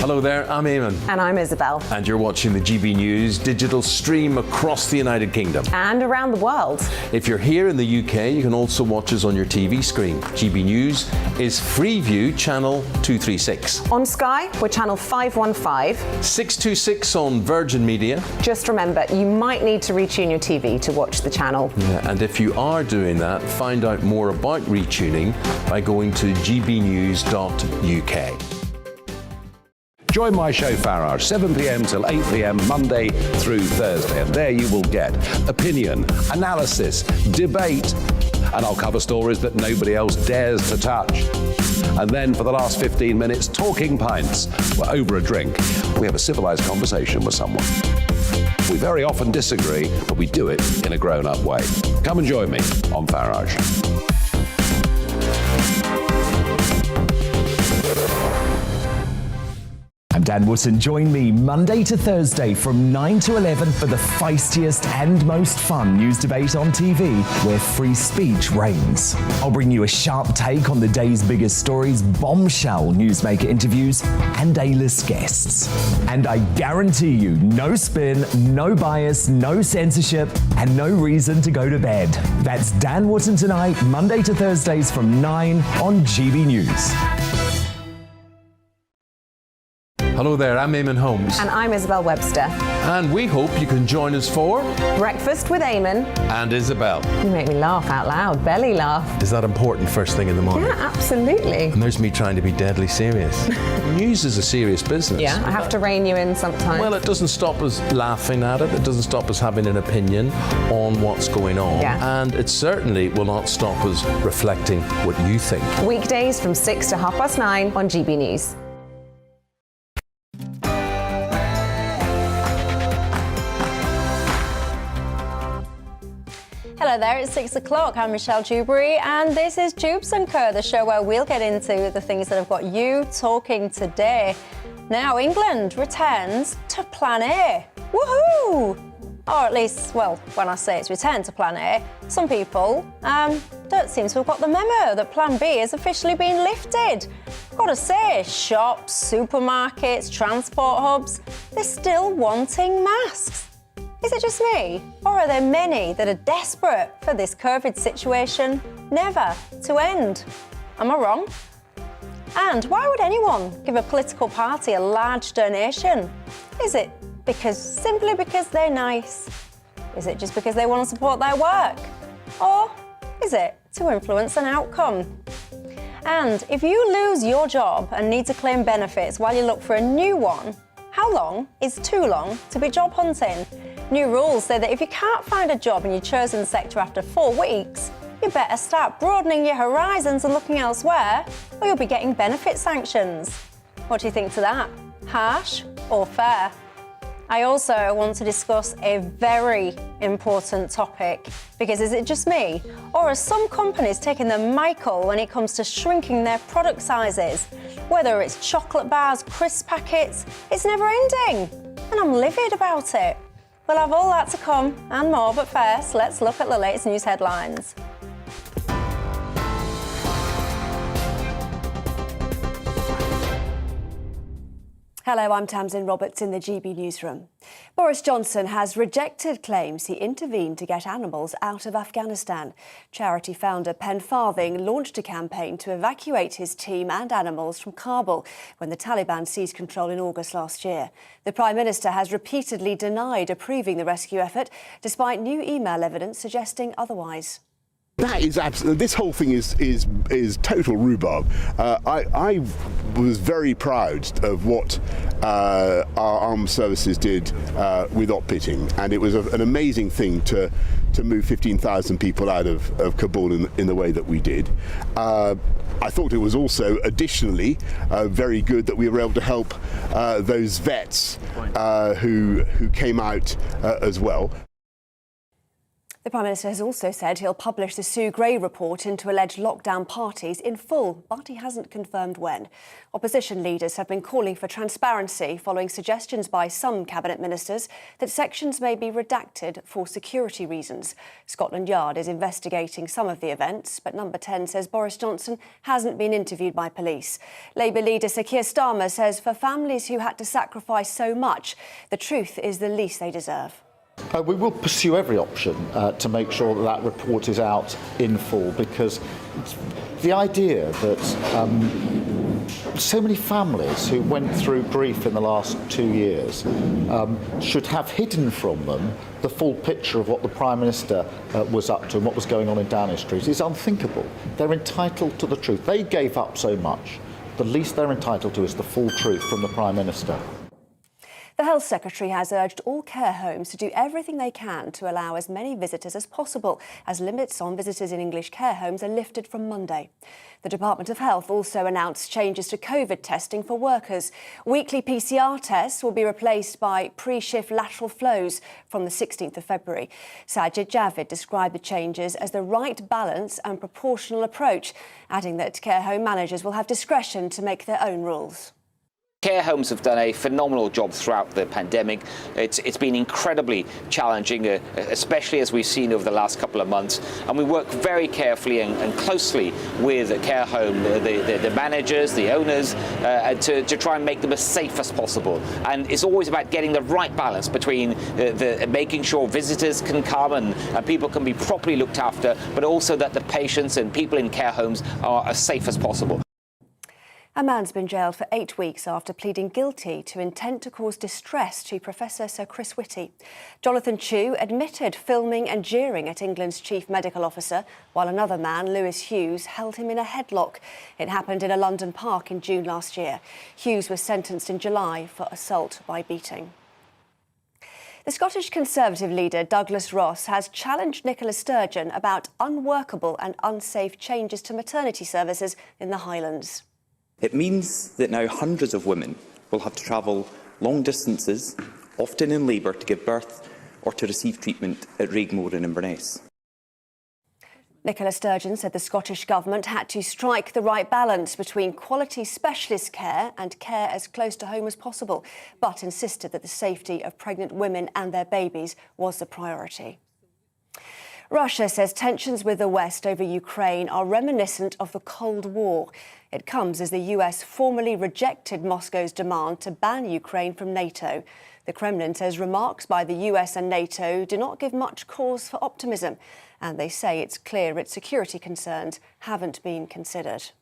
Hello there, I'm Eamon. And I'm Isabel. And you're watching the GB News digital stream across the United Kingdom. And around the world. If you're here in the UK, you can also watch us on your TV screen. GB News is Freeview Channel 236. On Sky, we're Channel 515. 626 on Virgin Media. Just remember, you might need to retune your TV to watch the channel. Yeah, and if you are doing that, find out more about retuning by going to gbnews.uk. Join my show Farage, 7 p.m. till 8 p.m. Monday through Thursday, and there you will get opinion, analysis, debate, and I'll cover stories that nobody else dares to touch. And then for the last 15 minutes, talking pints. We're over a drink. We have a civilised conversation with someone. We very often disagree, but we do it in a grown-up way. Come and join me on Farage. I'm Dan Wootton. Join me Monday to Thursday from 9 to 11 for the feistiest and most fun news debate on TV, where free speech reigns. I'll bring you a sharp take on the day's biggest stories, bombshell newsmaker interviews, and A-list guests. And I guarantee you, no spin, no bias, no censorship, and no reason to go to bed. That's Dan Wootton tonight, Monday to Thursdays from 9 on GB News. Hello there, I'm Eamon Holmes. And I'm Isabel Webster. And we hope you can join us for Breakfast with Eamon. And Isabel. You make me laugh out loud, belly laugh. Is that important first thing in the morning? Yeah, absolutely. And there's me trying to be deadly serious. News is a serious business. Yeah, I have to rein you in sometimes. Well, it doesn't stop us laughing at it. It doesn't stop us having an opinion on what's going on. Yeah. And it certainly will not stop us reflecting what you think. Weekdays from 6 to 9:30 on GB News. Hello there, it's 6 o'clock. I'm Michelle Dewberry, and this is Dewbs & Co, the show where we'll get into the things that have got you talking today. Now, England returns to Plan A. Woohoo! Or at least, well, when I say it's returned to Plan A, some people don't seem to have got the memo that Plan B has officially been lifted. Gotta say, shops, supermarkets, transport hubs, they're still wanting masks. Is it just me, or are there many that are desperate for this COVID situation never to end? Am I wrong? And why would anyone give a political party a large donation? Is it simply because they're nice? Is it just because they want to support their work? Or is it to influence an outcome? And if you lose your job and need to claim benefits while you look for a new one, how long is too long to be job hunting? New rules say that if you can't find a job in your chosen sector after 4 weeks, you better start broadening your horizons and looking elsewhere, or you'll be getting benefit sanctions. What do you think to that? Harsh or fair? I also want to discuss a very important topic, because is it just me, or are some companies taking the Michael when it comes to shrinking their product sizes? Whether it's chocolate bars, crisp packets, it's never ending, and I'm livid about it. We'll have all that to come and more, but first, let's look at the latest news headlines. Hello, I'm Tamsin Roberts in the GB Newsroom. Boris Johnson has rejected claims he intervened to get animals out of Afghanistan. Charity founder Pen Farthing launched a campaign to evacuate his team and animals from Kabul when the Taliban seized control in August last year. The Prime Minister has repeatedly denied approving the rescue effort, despite new email evidence suggesting otherwise. That is absolutely. This whole thing is total rhubarb. I was very proud of what our armed services did with op-pitting, and it was an amazing thing to move 15,000 people out of Kabul in the way that we did. I thought it was also additionally very good that we were able to help those vets who came out as well. The Prime Minister has also said he'll publish the Sue Gray report into alleged lockdown parties in full, but he hasn't confirmed when. Opposition leaders have been calling for transparency following suggestions by some cabinet ministers that sections may be redacted for security reasons. Scotland Yard is investigating some of the events, but Number 10 says Boris Johnson hasn't been interviewed by police. Labour leader Sir Keir Starmer says for families who had to sacrifice so much, the truth is the least they deserve. We will pursue every option to make sure that that report is out in full, because the idea that so many families who went through grief in the last 2 years should have hidden from them the full picture of what the Prime Minister was up to and what was going on in Downing Street is unthinkable. They're entitled to the truth. They gave up so much. The least they're entitled to is the full truth from the Prime Minister. The Health Secretary has urged all care homes to do everything they can to allow as many visitors as possible, as limits on visitors in English care homes are lifted from Monday. The Department of Health also announced changes to COVID testing for workers. Weekly PCR tests will be replaced by pre-shift lateral flows from the 16th of February. Sajid Javid described the changes as the right balance and proportional approach, adding that care home managers will have discretion to make their own rules. Care homes have done a phenomenal job throughout the pandemic. It's been incredibly challenging, especially as we've seen over the last couple of months. And we work very carefully and closely with the care home, the managers, the owners, to try and make them as safe as possible. And it's always about getting the right balance between making sure visitors can come and people can be properly looked after, but also that the patients and people in care homes are as safe as possible. A man's been jailed for 8 weeks after pleading guilty to intent to cause distress to Professor Sir Chris Whitty. Jonathan Chew admitted filming and jeering at England's chief medical officer, while another man, Lewis Hughes, held him in a headlock. It happened in a London park in June last year. Hughes was sentenced in July for assault by beating. The Scottish Conservative leader Douglas Ross has challenged Nicola Sturgeon about unworkable and unsafe changes to maternity services in the Highlands. It means that now hundreds of women will have to travel long distances, often in labour, to give birth or to receive treatment at Raigmore in Inverness. Nicola Sturgeon said the Scottish Government had to strike the right balance between quality specialist care and care as close to home as possible, but insisted that the safety of pregnant women and their babies was the priority. Russia says tensions with the West over Ukraine are reminiscent of the Cold War. It comes as the US formally rejected Moscow's demand to ban Ukraine from NATO. The Kremlin says remarks by the US and NATO do not give much cause for optimism, and they say it's clear its security concerns haven't been considered.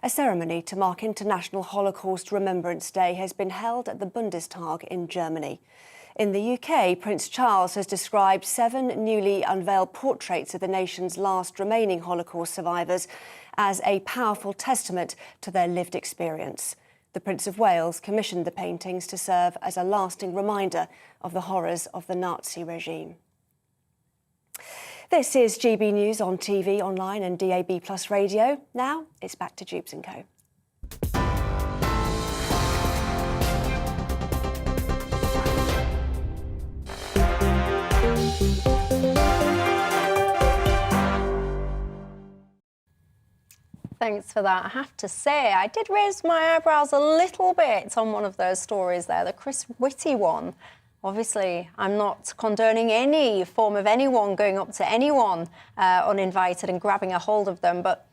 A ceremony to mark International Holocaust Remembrance Day has been held at the Bundestag in Germany. In the UK, Prince Charles has described 7 newly unveiled portraits of the nation's last remaining Holocaust survivors as a powerful testament to their lived experience. The Prince of Wales commissioned the paintings to serve as a lasting reminder of the horrors of the Nazi regime. This is GB News on TV, online and DAB+ radio. Now it's back to Dewbs & Co. Thanks for that. I have to say, I did raise my eyebrows a little bit on one of those stories there, the Chris Whitty one. Obviously, I'm not condoning any form of anyone going up to anyone uninvited and grabbing a hold of them, but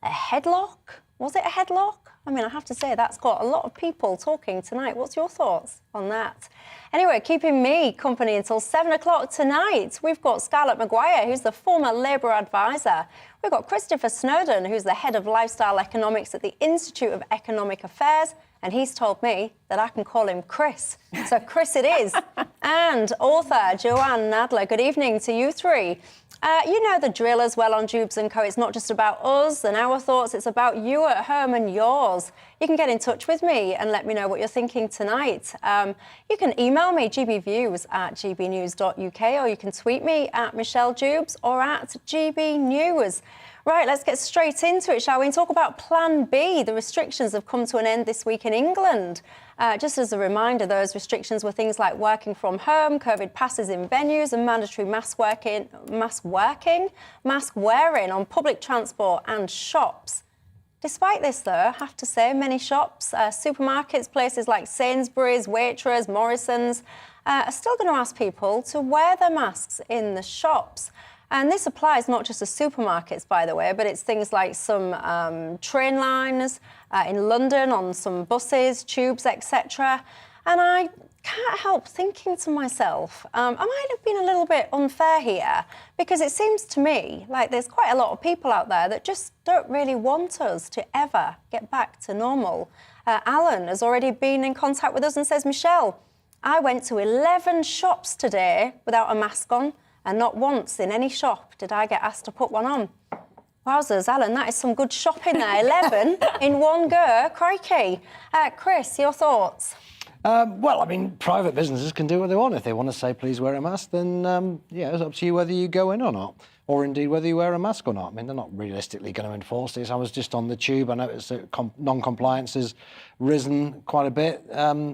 a headlock? Was it a headlock? I mean, I have to say, that's got a lot of people talking tonight. What's your thoughts on that? Anyway, keeping me company until 7 o'clock tonight, we've got Scarlett Maguire, who's the former Labour advisor. We've got Christopher Snowdon, who's the head of lifestyle economics at the Institute of Economic Affairs, and he's told me that I can call him Chris. So Chris it is. And author Joanne Nadler. Good evening to you three. You know the drill as well on Dewbs & Co. It's not just about us and our thoughts, it's about you at home and yours. You can get in touch with me and let me know what you're thinking tonight. You can email me, gbviews@gbnews.uk, or you can tweet me at Michelle Dewbs or at GBNews. Right, let's get straight into it, shall we? And talk about Plan B. The restrictions have come to an end this week in England. Just as a reminder, those restrictions were things like working from home, COVID passes in venues, and mandatory mask wearing on public transport and shops. Despite this, though, I have to say, many shops, supermarkets, places like Sainsbury's, Waitrose, Morrison's, are still going to ask people to wear their masks in the shops. And this applies not just to supermarkets, by the way, but it's things like some train lines in London, on some buses, tubes, etc. And I can't help thinking to myself, I might have been a little bit unfair here, because it seems to me like there's quite a lot of people out there that just don't really want us to ever get back to normal. Alan has already been in contact with us and says, Michelle, I went to 11 shops today without a mask on, and not once in any shop did I get asked to put one on. Wowzers, Alan, that is some good shopping there. 11 in one go, crikey. Chris, your thoughts? Well, I mean, private businesses can do what they want. If they want to say, please wear a mask, then, yeah, it's up to you whether you go in or not, or indeed whether you wear a mask or not. I mean, they're not realistically going to enforce this. I was just on the tube. I noticed that non-compliance has risen quite a bit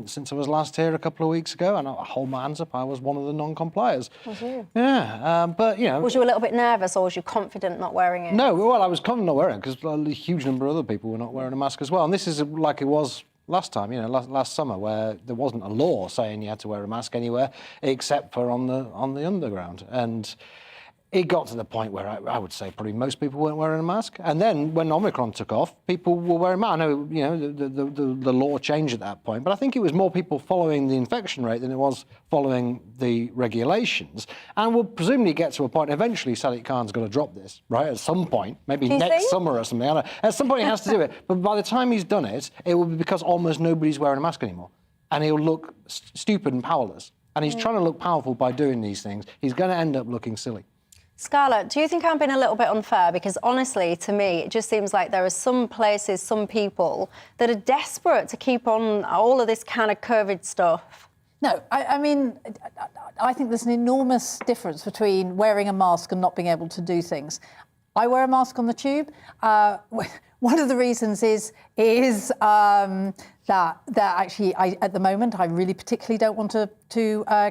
since I was last here a couple of weeks ago, and I hold my hands up, I was one of the non-compliers. Was you? Yeah, but, you know... Was you a little bit nervous, or was you confident not wearing it? No, well, I was confident not wearing it, because a huge number of other people were not wearing a mask as well. And this is like it was last time, you know, last summer, where there wasn't a law saying you had to wear a mask anywhere except for on the underground. And it got to the point where I would say probably most people weren't wearing a mask. And then when Omicron took off, people were wearing masks. I know, you know, the law changed at that point, but I think it was more people following the infection rate than it was following the regulations. And we'll presumably get to a point, eventually Sadiq Khan's going to drop this, right, at some point, maybe next summer or something. I don't know. At some point he has to do it. But by the time he's done it, it will be because almost nobody's wearing a mask anymore. And he'll look stupid and powerless. And he's trying to look powerful by doing these things. He's going to end up looking silly. Scarlett, do you think I'm being a little bit unfair? Because honestly, to me, it just seems like there are some places, some people that are desperate to keep on all of this kind of COVID stuff. No, I mean, I think there's an enormous difference between wearing a mask and not being able to do things. I wear a mask on the tube. One of the reasons is that actually, at the moment, I really particularly don't want to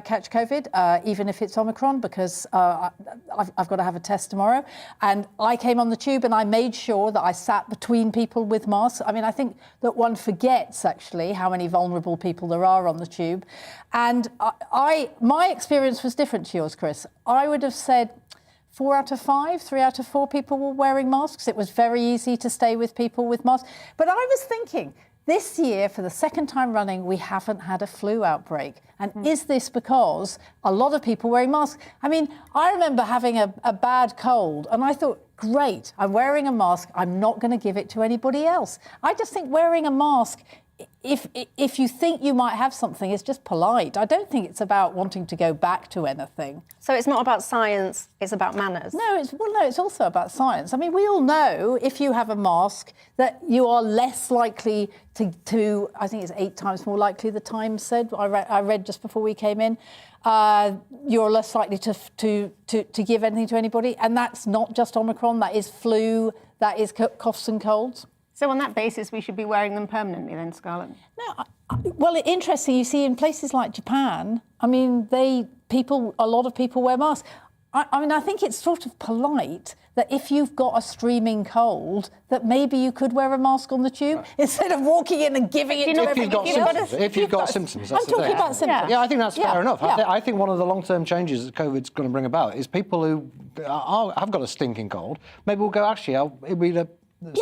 catch COVID, even if it's Omicron, because I've got to have a test tomorrow. And I came on the tube and I made sure that I sat between people with masks. I mean, I think that one forgets, actually, how many vulnerable people there are on the tube. And my experience was different to yours, Chris. I would have said 4 out of 5, 3 out of 4 people were wearing masks. It was very easy to stay with people with masks. But I was thinking, this year, for the second time running, we haven't had a flu outbreak. And is this because a lot of people wearing masks? I mean, I remember having a bad cold and I thought, great, I'm wearing a mask. I'm not going to give it to anybody else. I just think wearing a mask, if you think you might have something, it's just polite. I don't think it's about wanting to go back to anything. So it's not about science, it's about manners? No, it's also about science. I mean, we all know if you have a mask that you are less likely to I think it's 8 times more likely, the Times said, I read just before we came in, you're less likely to give anything to anybody. And that's not just Omicron, that is flu, that is coughs and colds. So on that basis, we should be wearing them permanently then, Scarlett? No, well, interesting, you see in places like Japan, I mean, a lot of people wear masks. I mean, I think it's sort of polite that if you've got a streaming cold, that maybe you could wear a mask on the tube instead of walking in and giving it to everybody else. If you've got symptoms, that's I'm talking about symptoms. Yeah, I think that's fair enough. Yeah. I think one of the long-term changes that COVID's going to bring about is people who have got a stinking cold, maybe will go, actually, it'll be the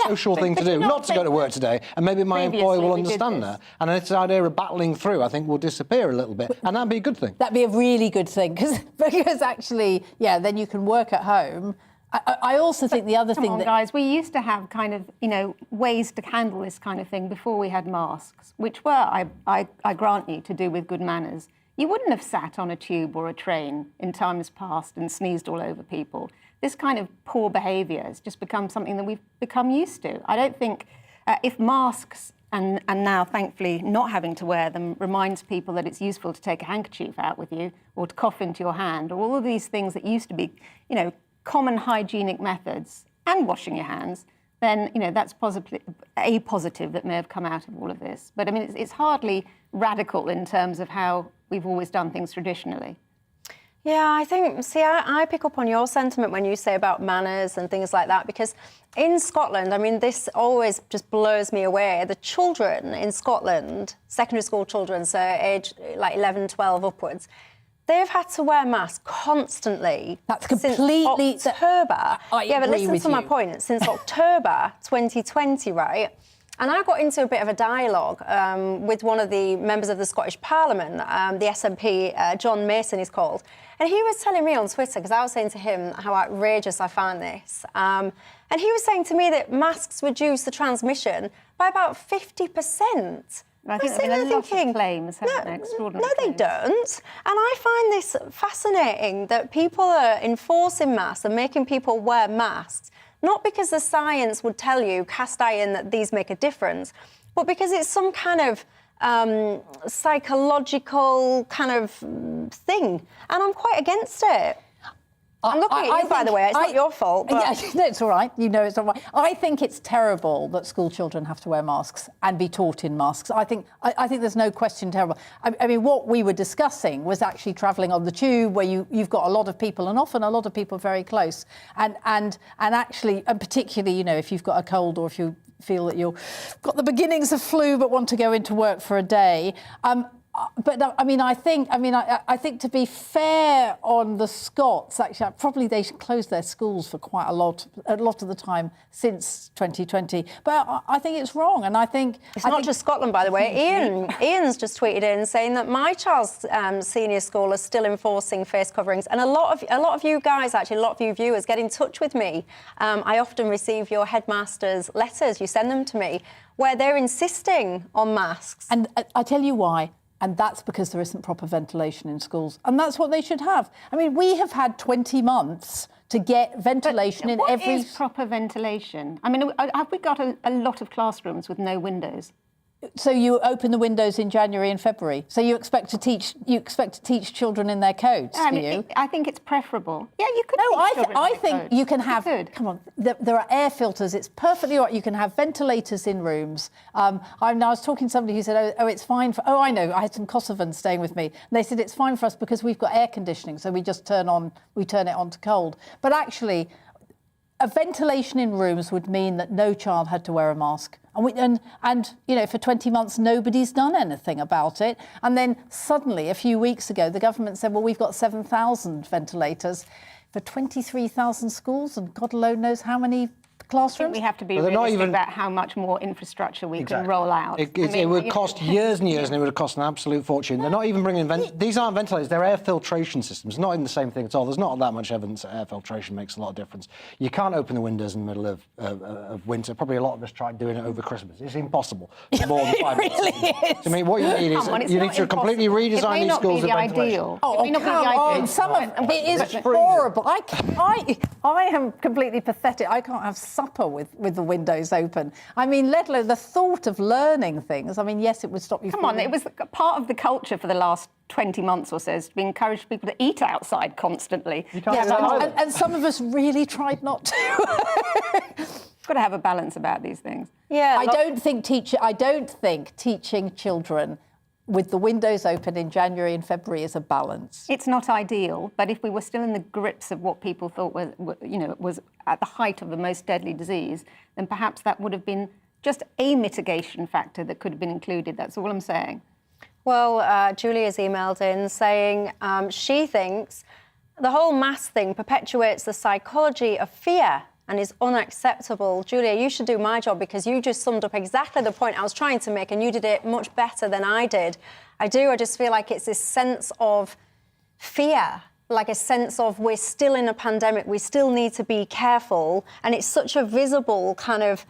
social thing to do, not to go to work today, and maybe my employer will understand that. And this idea of battling through, I think, will disappear a little bit, and that'd be a good thing. That'd be a really good thing, because actually, yeah, then you can work at home. I also think the other thing that... guys, we used to have kind of, you know, ways to handle this kind of thing before we had masks, which were, I grant you, to do with good manners. You wouldn't have sat on a tube or a train in times past and sneezed all over people. This kind of poor behaviour has just become something that we've become used to. I don't think if masks and now, thankfully, not having to wear them reminds people that it's useful to take a handkerchief out with you or to cough into your hand, or all of these things that used to be, you know, common hygienic methods. and washing your hands, then, that's a positive that may have come out of all of this. But, I mean, it's hardly radical in terms of how we've always done things traditionally. Yeah, I think, I pick up on your sentiment when you say about manners and things like that, because in Scotland, I mean, this always just blows me away. The children in Scotland, secondary school children, so age like 11, 12 upwards, they've had to wear masks constantly. That's completely... Since October. But listen to my you. point. Since October 2020, right? And I got into a bit of a dialogue with one of the members of the Scottish Parliament, the SNP, John Mason he's called, and he was telling me on Twitter, because I was saying to him how outrageous I found this, and he was saying to me that masks reduce the transmission by about 50%. I think there have been a lot of claims, haven't they? Extraordinary No, they don't. And I find this fascinating that people are enforcing masks and making people wear masks, not because the science would tell you, cast iron, that these make a difference, but because it's some kind of psychological kind of thing. And I'm quite against it. I'm looking at you, by the way. It's not your fault. But... Yeah, no, it's all right. It's all right. I think it's terrible that school children have to wear masks and be taught in masks. I think there's no question terrible. I mean, what we were discussing was actually travelling on the tube, where you've got a lot of people, and often a lot of people very close, and actually, and particularly, if you've got a cold or if you feel that you've got the beginnings of flu but want to go into work for a day. But I think to be fair on the Scots, actually, probably they should close their schools for quite a lot of the time since 2020. But I think it's wrong, and I think it's not just Scotland, by the way. Ian's just tweeted in saying that my child's senior school is still enforcing face coverings, and a lot of you guys, actually, a lot of you viewers, get in touch with me. I often receive your headmasters' letters. You send them to me, where they're insisting on masks. And I tell you why. And that's because there isn't proper ventilation in schools. And that's what they should have. I mean, we have had 20 months to get ventilation in every... What is proper ventilation? I mean, have we got a lot of classrooms with no windows? So you open the windows in January and February. So you expect to teach children in their coats, do you? I think it's preferable. Yeah, you could. No, teach children I in think coats. you can have. Come on, there are air filters. It's perfectly right. You can have ventilators in rooms. I was talking to somebody who said, "Oh, it's fine for." Oh, I know. I had some Kosovans staying with me, and they said it's fine for us because we've got air conditioning, so we just turn it on to cold. But actually, a ventilation in rooms would mean that no child had to wear a mask. And for 20 months, nobody's done anything about it. And then suddenly, a few weeks ago, the government said, well, we've got 7,000 ventilators for 23,000 schools, and God alone knows how many classrooms. I think we have to be realistic about how much more infrastructure we can roll out. It would cost years and years, and it would have cost an absolute fortune. They're not even bringing... These aren't ventilators, they're air filtration systems. Not even the same thing at all. There's not that much evidence that air filtration makes a lot of difference. You can't open the windows in the middle of winter. Probably a lot of us tried doing it over Christmas. It's impossible for more than 5 minutes. It really is. I mean, what you need is you need to completely redesign these schools with ventilation. It is horrible. I am completely pathetic. I can't have supper with the windows open. I mean, let alone the thought of learning things. I mean, yes, it would stop you. Come on, it was part of the culture for the last 20 months or so is to encourage people to eat outside constantly. And some of us really tried not to. Got to have a balance about these things. Yeah, I don't think teaching children with the windows open in January and February is a balance. It's not ideal, but if we were still in the grips of what people thought was at the height of the most deadly disease, then perhaps that would have been just a mitigation factor that could have been included. That's all I'm saying. Well, Julia's emailed in saying she thinks the whole mask thing perpetuates the psychology of fear and is unacceptable. Julia, you should do my job because you just summed up exactly the point I was trying to make, and you did it much better than I did. I just feel like it's this sense of fear, like a sense of we're still in a pandemic, we still need to be careful, and it's such a visible kind of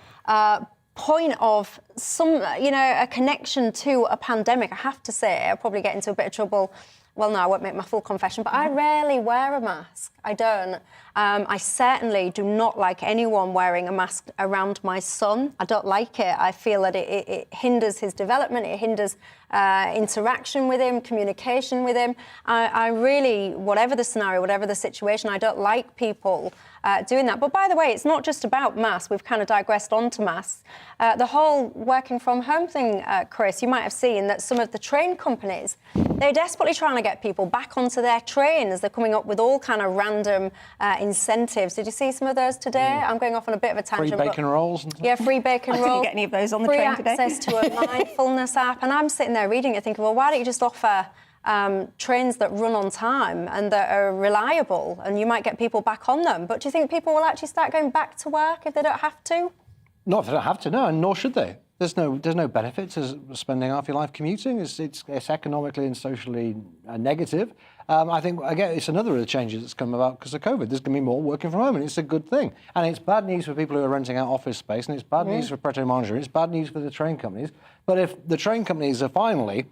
point of a connection to a pandemic. I have to say, I'll probably get into a bit of trouble well, no, I won't make my full confession, but I rarely wear a mask. I don't. I certainly do not like anyone wearing a mask around my son. I don't like it. I feel that it hinders his development, it hinders interaction with him, communication with him. I really, whatever the scenario, whatever the situation, I don't like people doing that. But by the way, it's not just about masks. We've kind of digressed onto masks. The whole working from home thing, Chris, you might have seen that some of the train companies, they're desperately trying to get people back onto their trains. They're coming up with all kind of random incentives. Did you see some of those today? I'm going off on a bit of a tangent. Free bacon rolls? And yeah, free bacon rolls. Didn't get any of those on the train today. Free access to a mindfulness app. And I'm sitting there reading it thinking, well, why don't you just offer trains that run on time and that are reliable, and you might get people back on them. But do you think people will actually start going back to work if they don't have to? Not if they don't have to, no, and nor should they. There's no benefit to spending half your life commuting. It's economically and socially negative. I think, again, it's another of the changes that's come about because of COVID. There's going to be more working from home, and it's a good thing. And it's bad news for people who are renting out office space, and it's bad news for Pret a Manger, and it's bad news for the train companies. But if the train companies are finally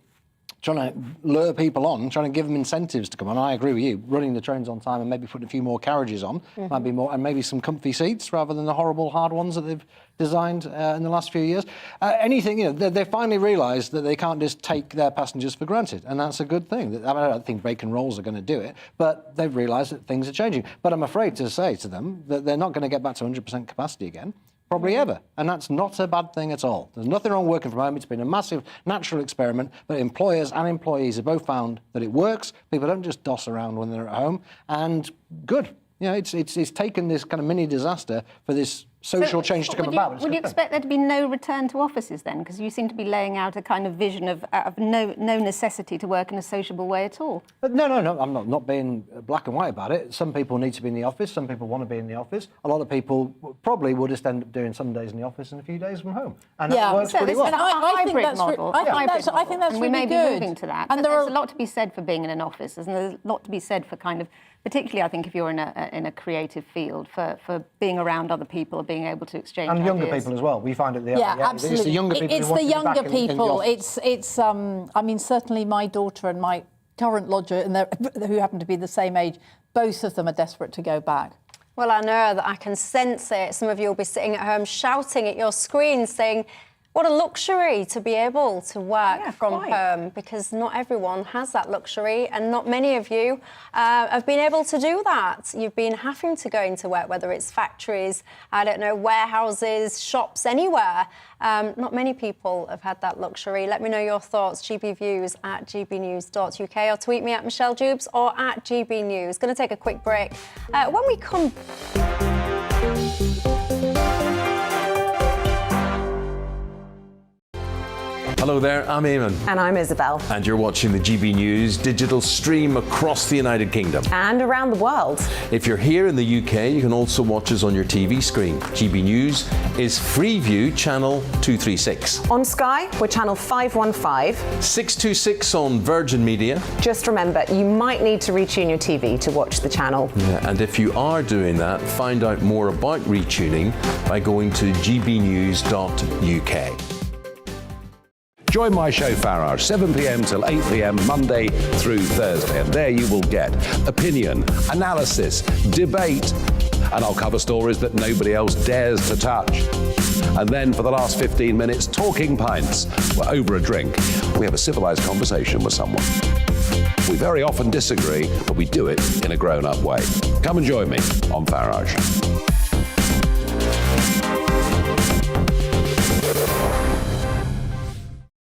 trying to lure people on, trying to give them incentives to come on. I agree with you. Running the trains on time and maybe putting a few more carriages on might be more, and maybe some comfy seats rather than the horrible hard ones that they've designed in the last few years. Anything, they finally realised that they can't just take their passengers for granted, and that's a good thing. I don't think bacon rolls are going to do it, but they've realised that things are changing. But I'm afraid to say to them that they're not going to get back to 100% capacity again. Probably ever. And that's not a bad thing at all. There's nothing wrong working from home. It's been a massive natural experiment, but employers and employees have both found that it works. People don't just doss around when they're at home, and good. You know, it's taken this kind of mini disaster for this social change to come about. Would you expect there to be no return to offices then? Because you seem to be laying out a kind of vision of no necessity to work in a sociable way at all. But no, I'm not being black and white about it. Some people need to be in the office. Some people want to be in the office. A lot of people probably will just end up doing some days in the office and a few days from home. And that works pretty well. I think that's model. I think that's and really we may good. be moving to that. And there's a lot to be said for being in an office, and there's a lot to be said for kind of, particularly I think if you're in a creative field, for being around other people, being able to exchange and younger ideas. people as well. We find it absolutely. It's the younger people. It's the younger people. It's I mean, certainly my daughter and my current lodger, and who happen to be the same age, both of them are desperate to go back. Well, I know that I can sense it. Some of you will be sitting at home shouting at your screens saying, what a luxury to be able to work from home, because not everyone has that luxury, and not many of you have been able to do that. You've been having to go into work, whether it's factories, I don't know, warehouses, shops, anywhere. Not many people have had that luxury. Let me know your thoughts, GBViews at gbnews.uk, or tweet me at Michelle Dewbs or at GBNews. Going to take a quick break. When we come... Hello there, I'm Eamon. And I'm Isabel. And you're watching the GB News digital stream across the United Kingdom. And around the world. If you're here in the UK, you can also watch us on your TV screen. GB News is Freeview channel 236. On Sky, we're channel 515. 626 on Virgin Media. Just remember, you might need to retune your TV to watch the channel. Yeah, and if you are doing that, find out more about retuning by going to gbnews.uk. Join my show Farage, 7 p.m. till 8 p.m. Monday through Thursday. And there you will get opinion, analysis, debate, and I'll cover stories that nobody else dares to touch. And then for the last 15 minutes, talking pints. We're over a drink. We have a civilised conversation with someone. We very often disagree, but we do it in a grown-up way. Come and join me on Farage.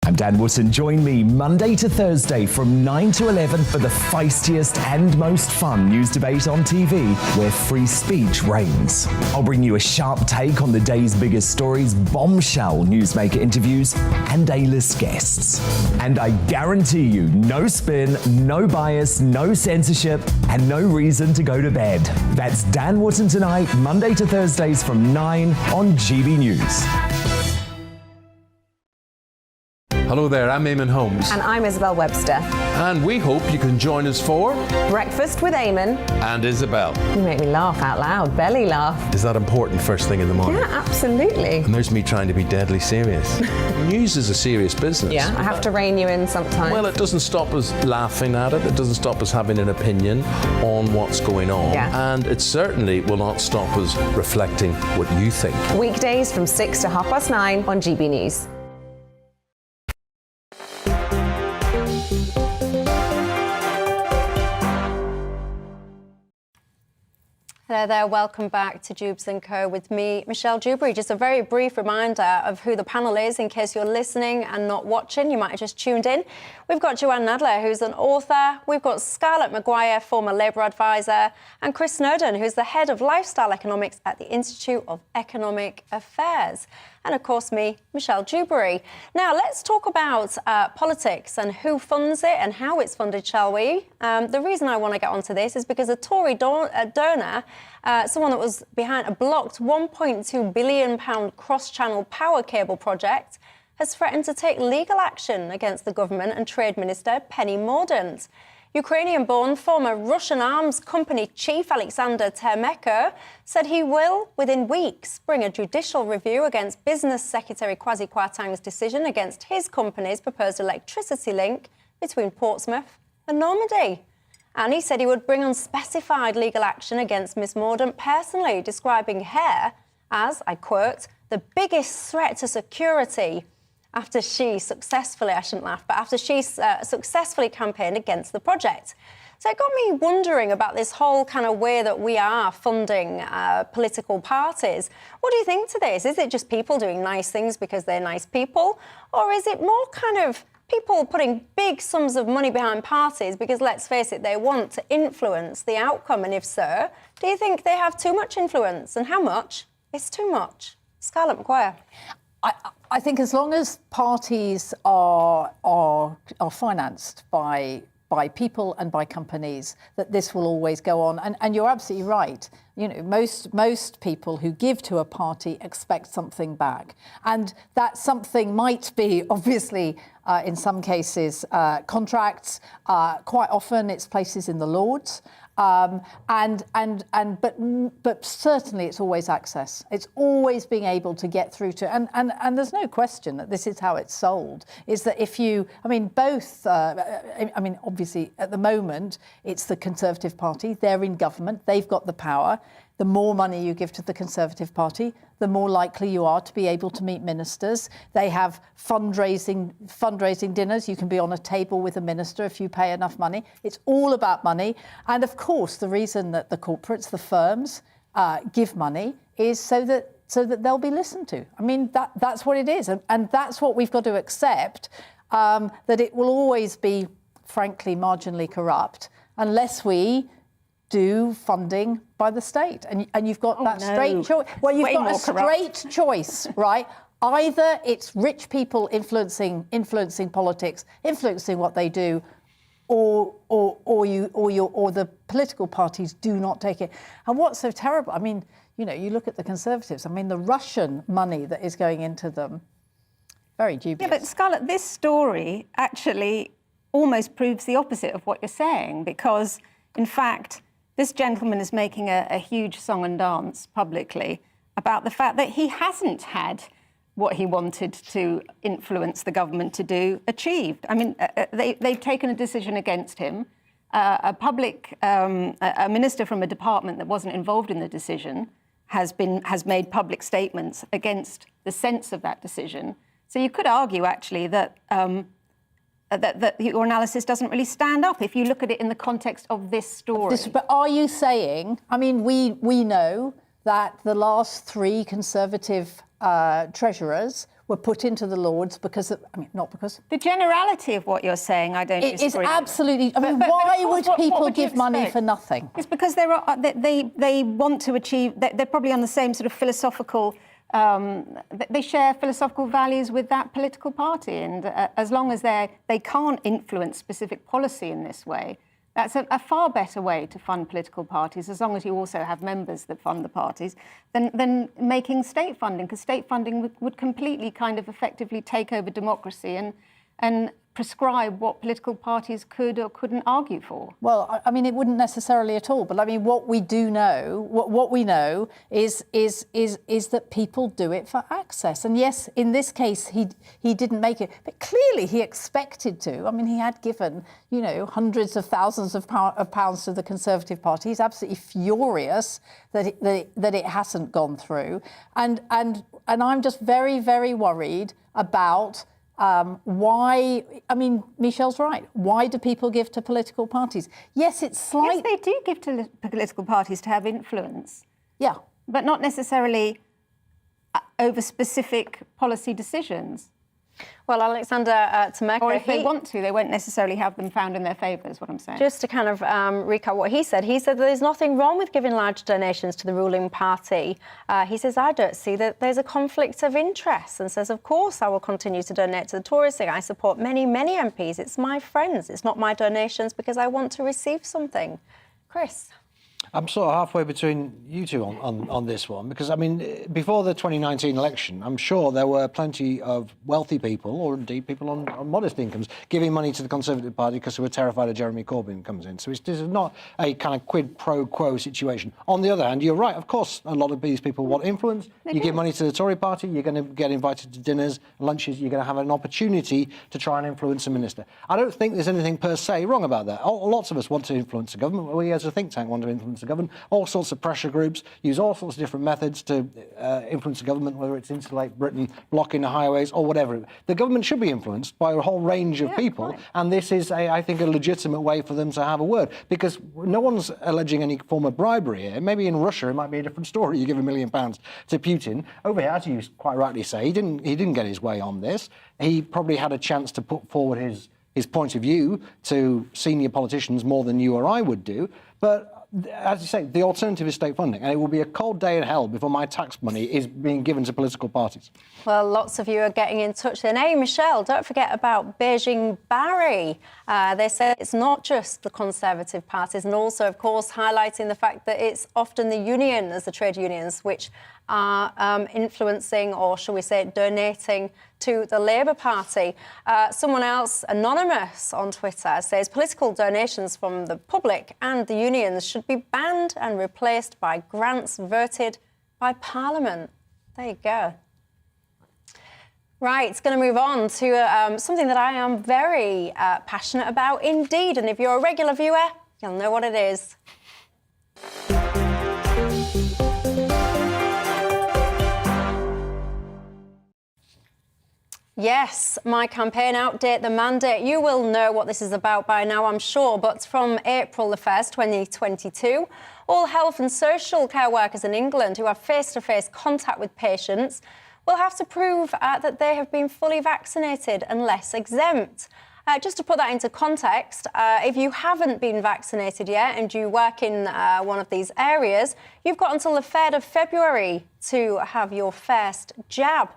I'm Dan Wootton. Join me Monday to Thursday from 9 to 11 for the feistiest and most fun news debate on TV, where free speech reigns. I'll bring you a sharp take on the day's biggest stories, bombshell newsmaker interviews, and A-list guests. And I guarantee you, no spin, no bias, no censorship, and no reason to go to bed. That's Dan Wootton Tonight, Monday to Thursdays from 9 on GB News. Hello there, I'm Eamon Holmes. And I'm Isabel Webster. And we hope you can join us for Breakfast with Eamon and Isabel. You make me laugh out loud, belly laugh. Is that important first thing in the morning? Yeah, absolutely. And there's me trying to be deadly serious. News is a serious business. Yeah, I have to rein you in sometimes. Well, it doesn't stop us laughing at it. It doesn't stop us having an opinion on what's going on. Yeah. And it certainly will not stop us reflecting what you think. Weekdays from 6 to 9:30 on GB News. Hello there, welcome back to Dewbs & Co with me, Michelle Dewberry. Just a very brief reminder of who the panel is in case you're listening and not watching. You might have just tuned in. We've got Joanne Nadler, who's an author. We've got Scarlett Maguire, former Labour advisor, and Chris Snowdon, who's the head of lifestyle economics at the Institute of Economic Affairs. And of course me, Michelle Dewberry. Now let's talk about politics and who funds it and how it's funded, shall we? The reason I want to get onto this is because a Tory donor, someone that was behind a blocked £1.2 billion cross-channel power cable project, has threatened to take legal action against the government and Trade Minister Penny Mordaunt. Ukrainian-born former Russian arms company chief Alexander Termeko said he will, within weeks, bring a judicial review against Business Secretary Kwasi Kwarteng's decision against his company's proposed electricity link between Portsmouth and Normandy. And he said he would bring unspecified legal action against Miss Mordaunt personally, describing her as, I quote, the biggest threat to security after she successfully, I shouldn't laugh, but after she successfully campaigned against the project. So it got me wondering about this whole kind of way that we are funding political parties. What do you think to this? Is it just people doing nice things because they're nice people? Or is it more kind of people putting big sums of money behind parties because, let's face it, they want to influence the outcome? And if so, do you think they have too much influence? And how much is too much? Scarlett Maguire. I think as long as parties are financed by people and by companies, that this will always go on. And you're absolutely right. You know, most people who give to a party expect something back. And that something might be, obviously, in some cases, contracts. Quite often it's places in the Lords. But certainly it's always access. It's always being able to get through to, and there's no question that this is how it's sold, is that if you, obviously at the moment it's the Conservative Party, they're in government, they've got the power. The more money you give to the Conservative Party, the more likely you are to be able to meet ministers. They have fundraising dinners. You can be on a table with a minister if you pay enough money. It's all about money. And of course, the reason that the corporates, the firms, give money is so that they'll be listened to. I mean, that's what it is. And that's what we've got to accept, that it will always be, frankly, marginally corrupt unless we do funding by the state. And you've got straight choice. Well, you've got a straight choice, right? Either it's rich people influencing politics, influencing what they do, or the political parties do not take it. And what's so terrible? I mean, you know, you look at the Conservatives. I mean, the Russian money that is going into them, very dubious. Yeah, but Scarlett, this story actually almost proves the opposite of what you're saying, because, in fact, this gentleman is making a huge song and dance publicly about the fact that he hasn't had what he wanted to influence the government to do achieved. I mean, they've taken a decision against him. A minister from a department that wasn't involved in the decision has made public statements against the sense of that decision. So you could argue, actually, that your analysis doesn't really stand up if you look at it in the context of this story. But are you saying, I mean, we know that the last three Conservative treasurers were put into the Lords because of, not because... The generality of what you're saying, I don't disagree. It is absolutely... I mean, why would people give money for nothing? It's because they want to achieve... They're probably on the same sort of philosophical... they share philosophical values with that political party, and as long as they can't influence specific policy in this way, that's a far better way to fund political parties, as long as you also have members that fund the parties, than making state funding, because state funding would completely kind of effectively take over democracy and prescribe what political parties could or couldn't argue for. Well, I mean, it wouldn't necessarily at all. But I mean, what we do know, what we know is that people do it for access. And yes, in this case, he didn't make it, but clearly he expected to. I mean, he had given, you know, hundreds of thousands of pounds to the Conservative Party. He's absolutely furious that it hasn't gone through. And I'm just very, very worried about. Why? I mean, Michelle's right. Why do people give to political parties? Yes, it's slight. Yes, they do give to political parties to have influence. Yeah. But not necessarily over specific policy decisions. Well, Alexander Tomeka... Or if they want to, they won't necessarily have them found in their favour, is what I'm saying. Just to kind of recap what he said that there's nothing wrong with giving large donations to the ruling party. He says, I don't see that there's a conflict of interest, and says, of course, I will continue to donate to the Tories. I support many, many MPs. It's my friends. It's not my donations because I want to receive something. Chris? I'm sort of halfway between you two on this one, because, I mean, before the 2019 election, I'm sure there were plenty of wealthy people, or indeed people on modest incomes, giving money to the Conservative Party because they were terrified of Jeremy Corbyn comes in. So this is not a kind of quid pro quo situation. On the other hand, you're right, of course, a lot of these people want influence. You give money to the Tory Party, you're going to get invited to dinners, lunches, you're going to have an opportunity to try and influence a minister. I don't think there's anything per se wrong about that. Lots of us want to influence the government. We as a think tank want to influence the government. All sorts of pressure groups use all sorts of different methods to influence the government, whether it's insulate Britain, blocking the highways or whatever. The government should be influenced by a whole range of people, and this is, I think, a legitimate way for them to have a word, because no one's alleging any form of bribery here. Maybe in Russia it might be a different story. You give £1 million to Putin. Over here, as you quite rightly say, he didn't get his way on this. He probably had a chance to put forward his point of view to senior politicians more than you or I would do, but as you say, the alternative is state funding, and it will be a cold day in hell before my tax money is being given to political parties. Well, lots of you are getting in touch. And hey, Michelle, don't forget about Beijing Barry. They said it's not just the Conservative parties, and also, of course, highlighting the fact that it's often the unions, the trade unions, which are influencing, or shall we say, donating to the Labour Party. Someone else, anonymous on Twitter, says political donations from the public and the unions should be banned and replaced by grants voted by Parliament. There you go. Right, it's going to move on to something that I am very passionate about indeed. And if you're a regular viewer, you'll know what it is. Yes, my campaign, Outdate the Mandate. You will know what this is about by now, I'm sure, but from April the 1st, 2022, all health and social care workers in England who have face-to-face contact with patients will have to prove that they have been fully vaccinated unless exempt. Just to put that into context, if you haven't been vaccinated yet and you work in one of these areas, you've got until the 3rd of February to have your first jab.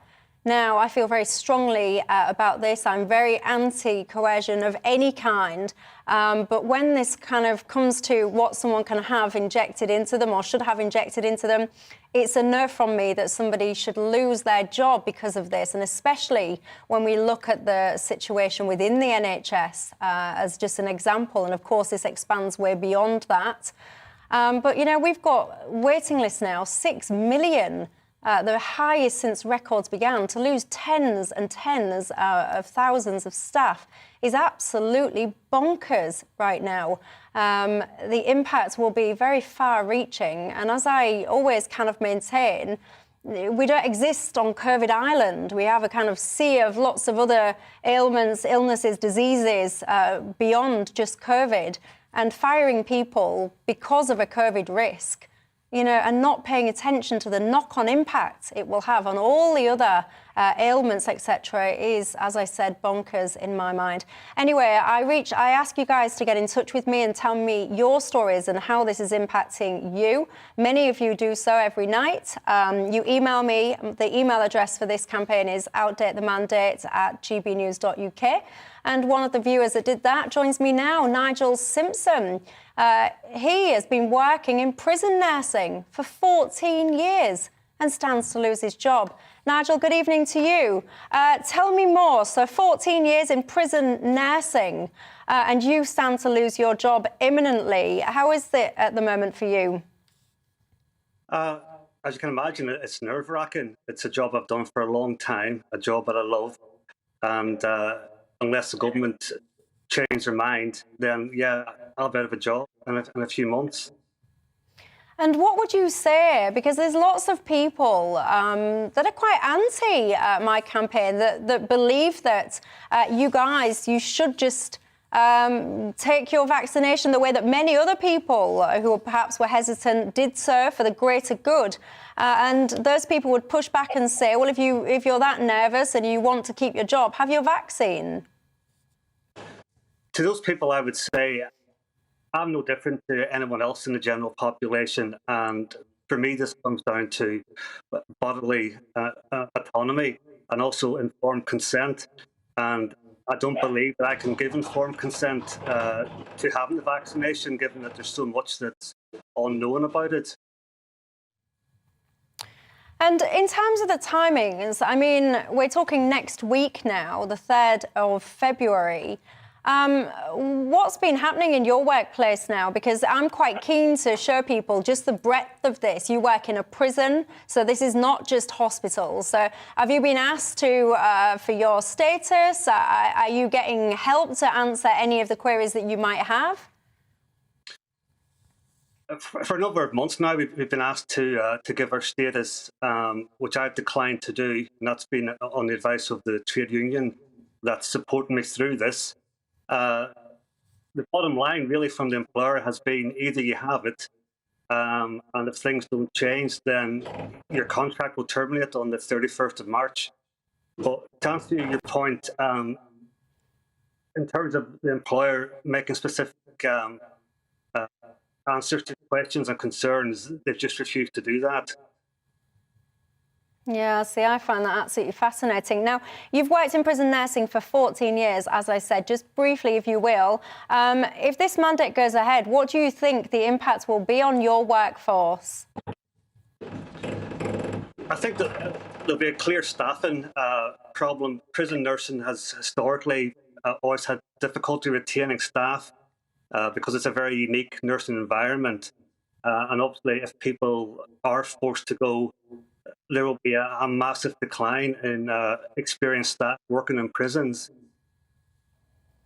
Now, I feel very strongly about this. I'm very anti-coercion of any kind. But when this kind of comes to what someone can have injected into them or should have injected into them, it's a no from me that somebody should lose their job because of this. And especially when we look at the situation within the NHS as just an example. And of course, this expands way beyond that. But, you know, we've got waiting lists now, 6 million. The highest since records began. To lose tens and tens of thousands of staff is absolutely bonkers right now. The impact will be very far-reaching, and as I always kind of maintain, we don't exist on COVID Island. We have a kind of sea of lots of other ailments, illnesses, diseases beyond just COVID, and firing people because of a COVID risk, you know, and not paying attention to the knock-on impact it will have on all the other ailments, etc., is, as I said, bonkers in my mind. Anyway, I ask you guys to get in touch with me and tell me your stories and how this is impacting you. Many of you do so every night. You email me. The email address for this campaign is outdatethemandate@gbnews.uk. And one of the viewers that did that joins me now, Nigel Simpson. He has been working in prison nursing for 14 years. and stands to lose his job. Nigel, good evening to you. Tell me more. So 14 years in prison nursing, and you stand to lose your job imminently. How is it at the moment for you? As you can imagine, it's nerve-wracking. It's a job I've done for a long time, a job that I love. And unless the government change their mind, then, yeah, I'll be out of a job in a few months. And what would you say? Because there's lots of people that are quite anti my campaign, that believe that you should just take your vaccination the way that many other people who perhaps were hesitant did so for the greater good. And those people would push back and say, well, if you're that nervous and you want to keep your job, have your vaccine. To those people, I would say, I'm no different to anyone else in the general population. And for me, this comes down to bodily autonomy and also informed consent. And I don't believe that I can give informed consent to having the vaccination, given that there's so much that's unknown about it. And in terms of the timings, I mean, we're talking next week now, the 3rd of February. What's been happening in your workplace now? Because I'm quite keen to show people just the breadth of this. You work in a prison, so this is not just hospitals. So have you been asked to for your status? Are you getting help to answer any of the queries that you might have? For a number of months now, we've been asked to give our status, which I've declined to do, and that's been on the advice of the trade union that's supporting me through this. The bottom line really from the employer has been either you have it, and if things don't change, then your contract will terminate on the 31st of March. But to answer your point, in terms of the employer making specific answers to questions and concerns, they've just refused to do that. Yeah, see, I find that absolutely fascinating. Now, you've worked in prison nursing for 14 years, as I said. Just briefly, if you will, if this mandate goes ahead, what do you think the impact will be on your workforce? I think that there'll be a clear staffing problem. Prison nursing has historically always had difficulty retaining staff because it's a very unique nursing environment. And obviously, if people are forced to go, there will be a massive decline in experienced staff working in prisons.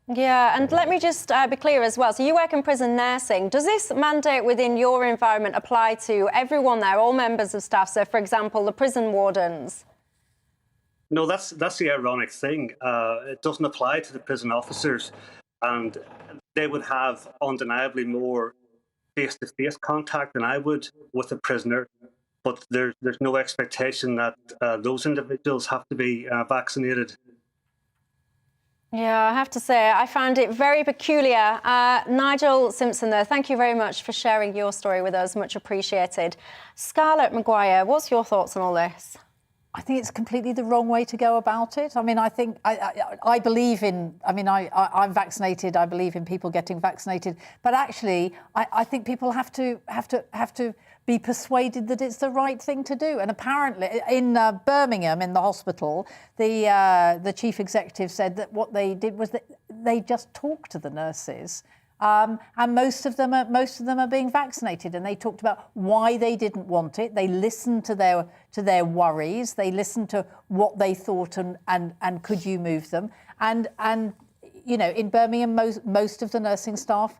Yeah, and let me just be clear as well. So you work in prison nursing. Does this mandate within your environment apply to everyone there, all members of staff? So, for example, the prison wardens? No, that's the ironic thing. It doesn't apply to the prison officers, and they would have undeniably more face-to-face contact than I would with a prisoner. But there's no expectation that those individuals have to be vaccinated. Yeah, I have to say, I found it very peculiar. Nigel Simpson, though, thank you very much for sharing your story with us. Much appreciated. Scarlett Maguire, what's your thoughts on all this? I think it's completely the wrong way to go about it. I mean, I think I believe in. I mean, I'm vaccinated. I believe in people getting vaccinated. But actually, I think people have to be persuaded that it's the right thing to do. And apparently, in Birmingham, in the hospital, the chief executive said that what they did was that they just talked to the nurses. And most of them are being vaccinated, and they talked about why they didn't want it. They listened to their worries. They listened to what they thought and could you move them. And you know, in Birmingham, most of the nursing staff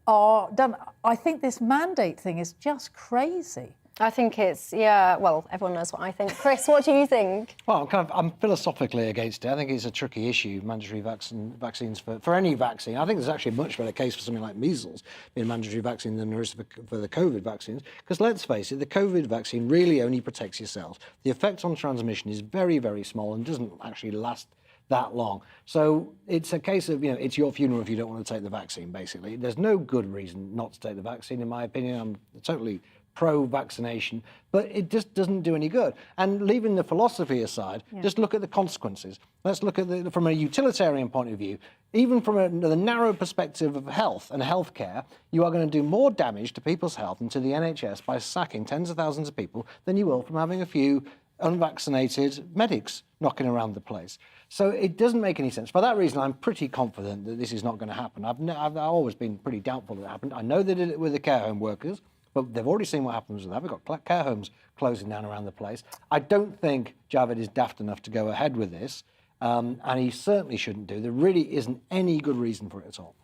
are done. I think this mandate thing is just crazy. I think it's, yeah, well, everyone knows what I think. Chris, what do you think? Well, I'm philosophically against it. I think it's a tricky issue, mandatory vaccines for any vaccine. I think there's actually a much better case for something like measles being a mandatory vaccine than there is for the COVID vaccines. Because let's face it, the COVID vaccine really only protects yourself. The effect on transmission is very, very small and doesn't actually last that long. So it's a case of, you know, it's your funeral if you don't want to take the vaccine, basically. There's no good reason not to take the vaccine, in my opinion. I'm totally pro-vaccination, but it just doesn't do any good. And leaving the philosophy aside, just look at the consequences. Let's look at from a utilitarian point of view. Even from the narrow perspective of health and healthcare, you are going to do more damage to people's health and to the NHS by sacking tens of thousands of people than you will from having a few unvaccinated medics knocking around the place. So it doesn't make any sense. For that reason, I'm pretty confident that this is not going to happen. I've always been pretty doubtful that it happened. I know they did it with the care home workers, but they've already seen what happens with that. We've got care homes closing down around the place. I don't think Javid is daft enough to go ahead with this, and he certainly shouldn't do. There really isn't any good reason for it at all.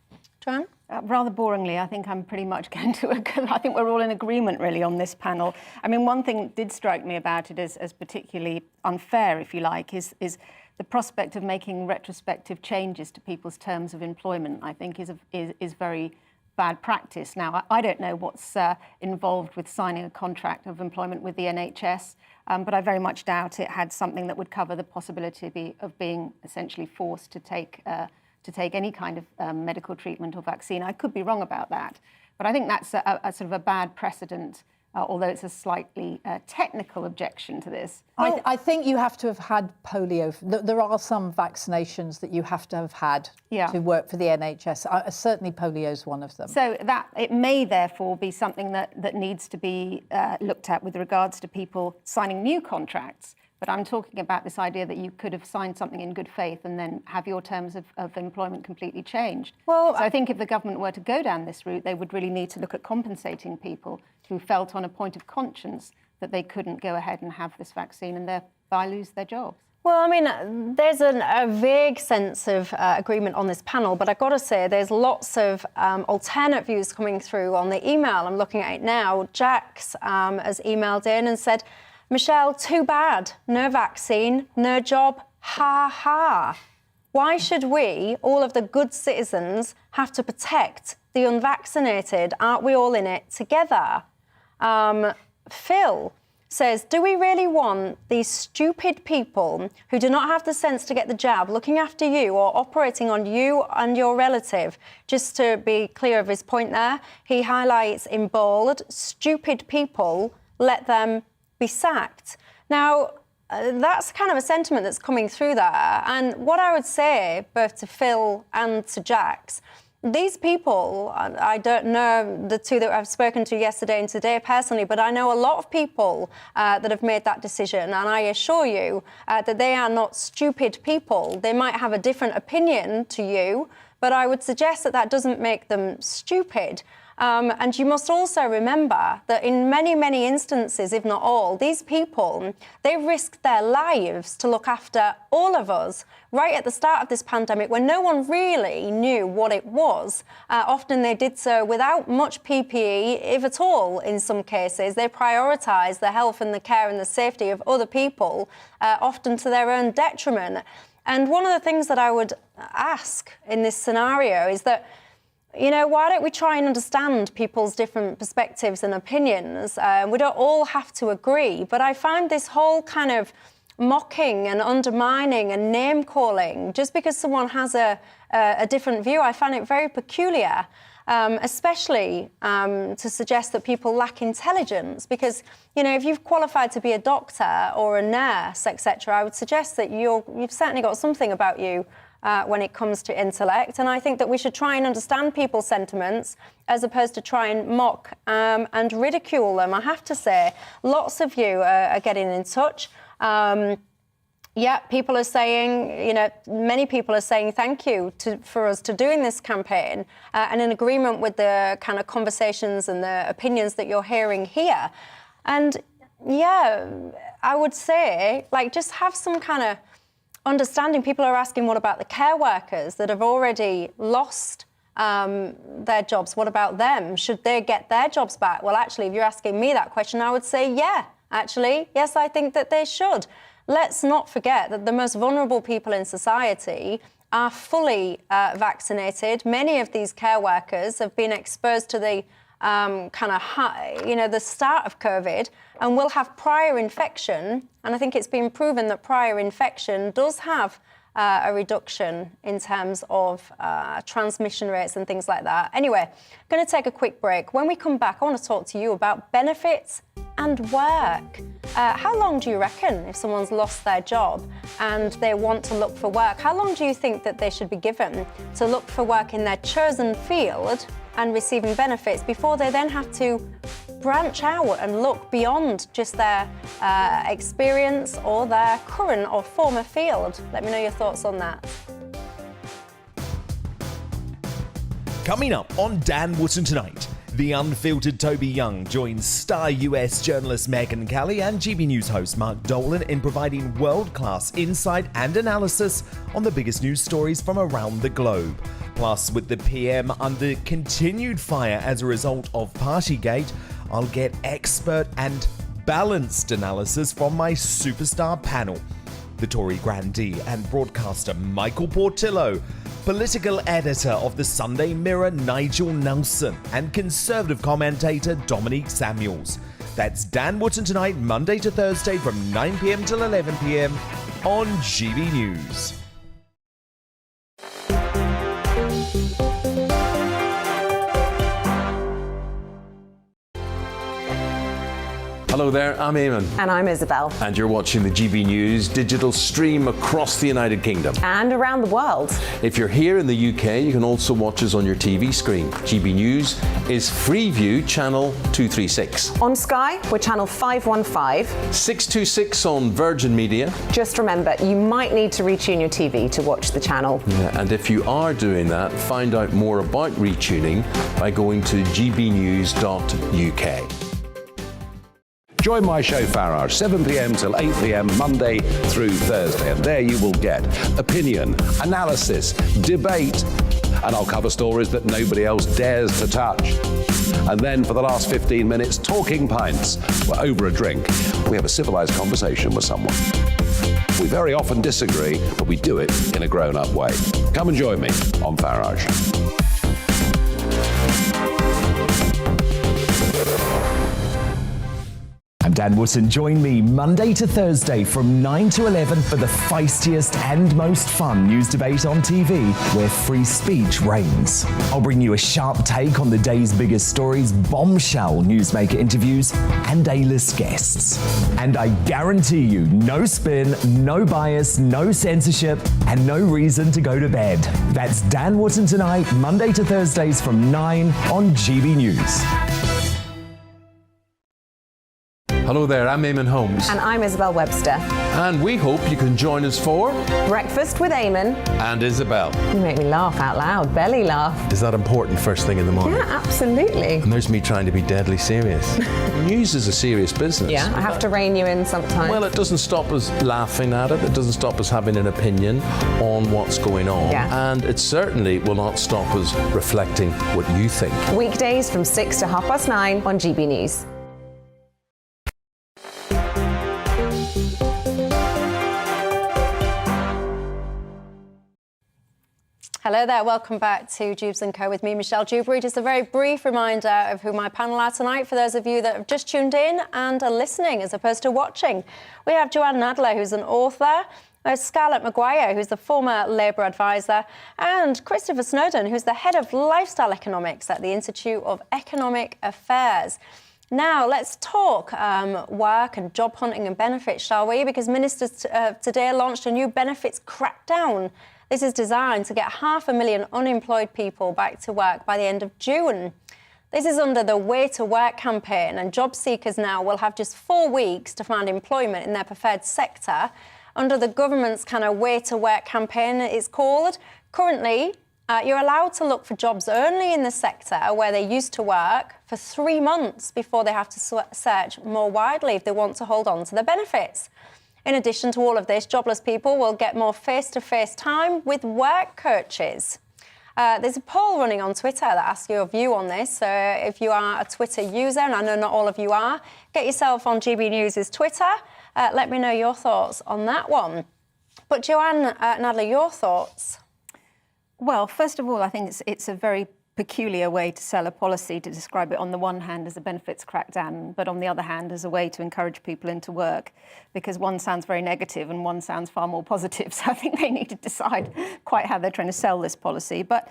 Joanne? Rather boringly, I think I'm pretty much going to agree. I think we're all in agreement, really, on this panel. I mean, one thing that did strike me about it as particularly unfair, if you like, is the prospect of making retrospective changes to people's terms of employment, I think, is very bad practice. Now, I don't know what's involved with signing a contract of employment with the NHS, but I very much doubt it had something that would cover the possibility of being essentially forced to take any kind of medical treatment or vaccine. I could be wrong about that, but I think that's a sort of a bad precedent, although it's a slightly technical objection to this. I think you have to have had polio. There are some vaccinations that you have to have had to work for the NHS. Certainly polio is one of them. So that it may therefore be something that needs to be looked at with regards to people signing new contracts. But I'm talking about this idea that you could have signed something in good faith and then have your terms of employment completely changed. Well, so I think if the government were to go down this route, they would really need to look at compensating people who felt on a point of conscience that they couldn't go ahead and have this vaccine and thereby lose their jobs. Well, I mean, there's a vague sense of agreement on this panel, but I've got to say there's lots of alternate views coming through on the email. I'm looking at it now. Jax has emailed in and said, Michelle, too bad. No vaccine, no job. Ha ha. Why should we, all of the good citizens, have to protect the unvaccinated? Aren't we all in it together? Phil says, do we really want these stupid people who do not have the sense to get the jab looking after you or operating on you and your relative? Just to be clear of his point there, he highlights in bold, stupid people, let them be sacked. Now, that's kind of a sentiment that's coming through there. And what I would say, both to Phil and to Jax, these people, I don't know the two that I've spoken to yesterday and today personally, but I know a lot of people that have made that decision. And I assure you that they are not stupid people. They might have a different opinion to you, but I would suggest that that doesn't make them stupid. And you must also remember that in many, many instances, if not all, these people, they risked their lives to look after all of us right at the start of this pandemic when no one really knew what it was. Often they did so without much PPE, if at all, in some cases. They prioritised the health and the care and the safety of other people, often to their own detriment. And one of the things that I would ask in this scenario is that, you know, why don't we try and understand people's different perspectives and opinions? We don't all have to agree, but I find this whole kind of mocking and undermining and name-calling, just because someone has a different view, I find it very peculiar, especially to suggest that people lack intelligence, because, you know, if you've qualified to be a doctor or a nurse, etc., I would suggest that you've certainly got something about you when it comes to intellect. And I think that we should try and understand people's sentiments as opposed to try and mock and ridicule them. I have to say, lots of you are getting in touch. Yeah, people are saying, you know, many people are saying thank you for us to doing this campaign and in agreement with the kind of conversations and the opinions that you're hearing here. And yeah, I would say, like, just have some kind of understanding. People are asking, what about the care workers that have already lost their jobs? What about them? Should they get their jobs back? Well, actually, if you're asking me that question, I would say, yeah, actually, yes, I think that they should. Let's not forget that the most vulnerable people in society are fully vaccinated. Many of these care workers have been exposed to the the start of COVID and will have prior infection. And I think it's been proven that prior infection does have a reduction in terms of transmission rates and things like that. Anyway, I'm going to take a quick break. When we come back, I want to talk to you about benefits and work. How long do you reckon, if someone's lost their job and they want to look for work, how long do you think that they should be given to look for work in their chosen field and receiving benefits before they then have to branch out and look beyond just their experience or their current or former field? Let me know your thoughts on that. Coming up on Dan Wootton Tonight, the unfiltered Toby Young joins star US journalist Megyn Kelly and GB News host Mark Dolan in providing world-class insight and analysis on the biggest news stories from around the globe. Plus, with the PM under continued fire as a result of Partygate, I'll get expert and balanced analysis from my superstar panel. The Tory grandee and broadcaster Michael Portillo, political editor of the Sunday Mirror Nigel Nelson, and Conservative commentator Dominique Samuels. That's Dan Wootton Tonight, Monday to Thursday from 9 p.m. till 11 p.m. on GB News. Hello there, I'm Eamon. And I'm Isabel. And you're watching the GB News digital stream across the United Kingdom. And around the world. If you're here in the UK, you can also watch us on your TV screen. GB News is Freeview Channel 236. On Sky, we're Channel 515. 626 on Virgin Media. Just remember, you might need to retune your TV to watch the channel. Yeah, and if you are doing that, find out more about retuning by going to gbnews.uk. Join my show Farage, 7 p.m. till 8 p.m. Monday through Thursday, and there you will get opinion, analysis, debate, and I'll cover stories that nobody else dares to touch. And then for the last 15 minutes, talking pints. We're over a drink. We have a civilized conversation with someone. We very often disagree, but we do it in a grown-up way. Come and join me on Farage. I'm Dan Wootton. Join me Monday to Thursday from 9 to 11 for the feistiest and most fun news debate on TV, where free speech reigns. I'll bring you a sharp take on the day's biggest stories, bombshell newsmaker interviews, and A-list guests. And I guarantee you, no spin, no bias, no censorship, and no reason to go to bed. That's Dan Wootton Tonight, Monday to Thursdays from 9 on GB News. Hello there, I'm Eamon Holmes. And I'm Isabel Webster. And we hope you can join us for Breakfast with Eamon and Isabel. You make me laugh out loud, belly laugh. Is that important first thing in the morning? Yeah, absolutely. And there's me trying to be deadly serious. News is a serious business. Yeah, I have to rein you in sometimes. Well, it doesn't stop us laughing at it. It doesn't stop us having an opinion on what's going on. Yeah. And it certainly will not stop us reflecting what you think. Weekdays from 6 to 9:30 on GB News. Hello there, welcome back to Dewbs & Co with me, Michelle Dewberry. Just a very brief reminder of who my panel are tonight for those of you that have just tuned in and are listening as opposed to watching. We have Joanne Nadler, who's an author, Scarlett Maguire, who's the former Labour advisor, and Christopher Snowdon, who's the head of lifestyle economics at the Institute of Economic Affairs. Now, let's talk work and job hunting and benefits, shall we? Because ministers today launched a new benefits crackdown. This is designed to get 500,000 unemployed people back to work by the end of June. This is under the Way to Work campaign, and job seekers now will have just 4 weeks to find employment in their preferred sector. Under the government's kind of Way to Work campaign, it's called. Currently, you're allowed to look for jobs only in the sector where they used to work for 3 months before they have to search more widely if they want to hold on to the benefits. In addition to all of this, jobless people will get more face-to-face time with work coaches. There's a poll running on Twitter that asks your view on this. So if you are a Twitter user, and I know not all of you are, get yourself on GB News' Twitter. Let me know your thoughts on that one. But Joanne Nadler, your thoughts? Well, first of all, I think it's a very peculiar way to sell a policy, to describe it on the one hand as a benefits crackdown, but on the other hand as a way to encourage people into work, because one sounds very negative and one sounds far more positive. So I think they need to decide quite how they're trying to sell this policy. But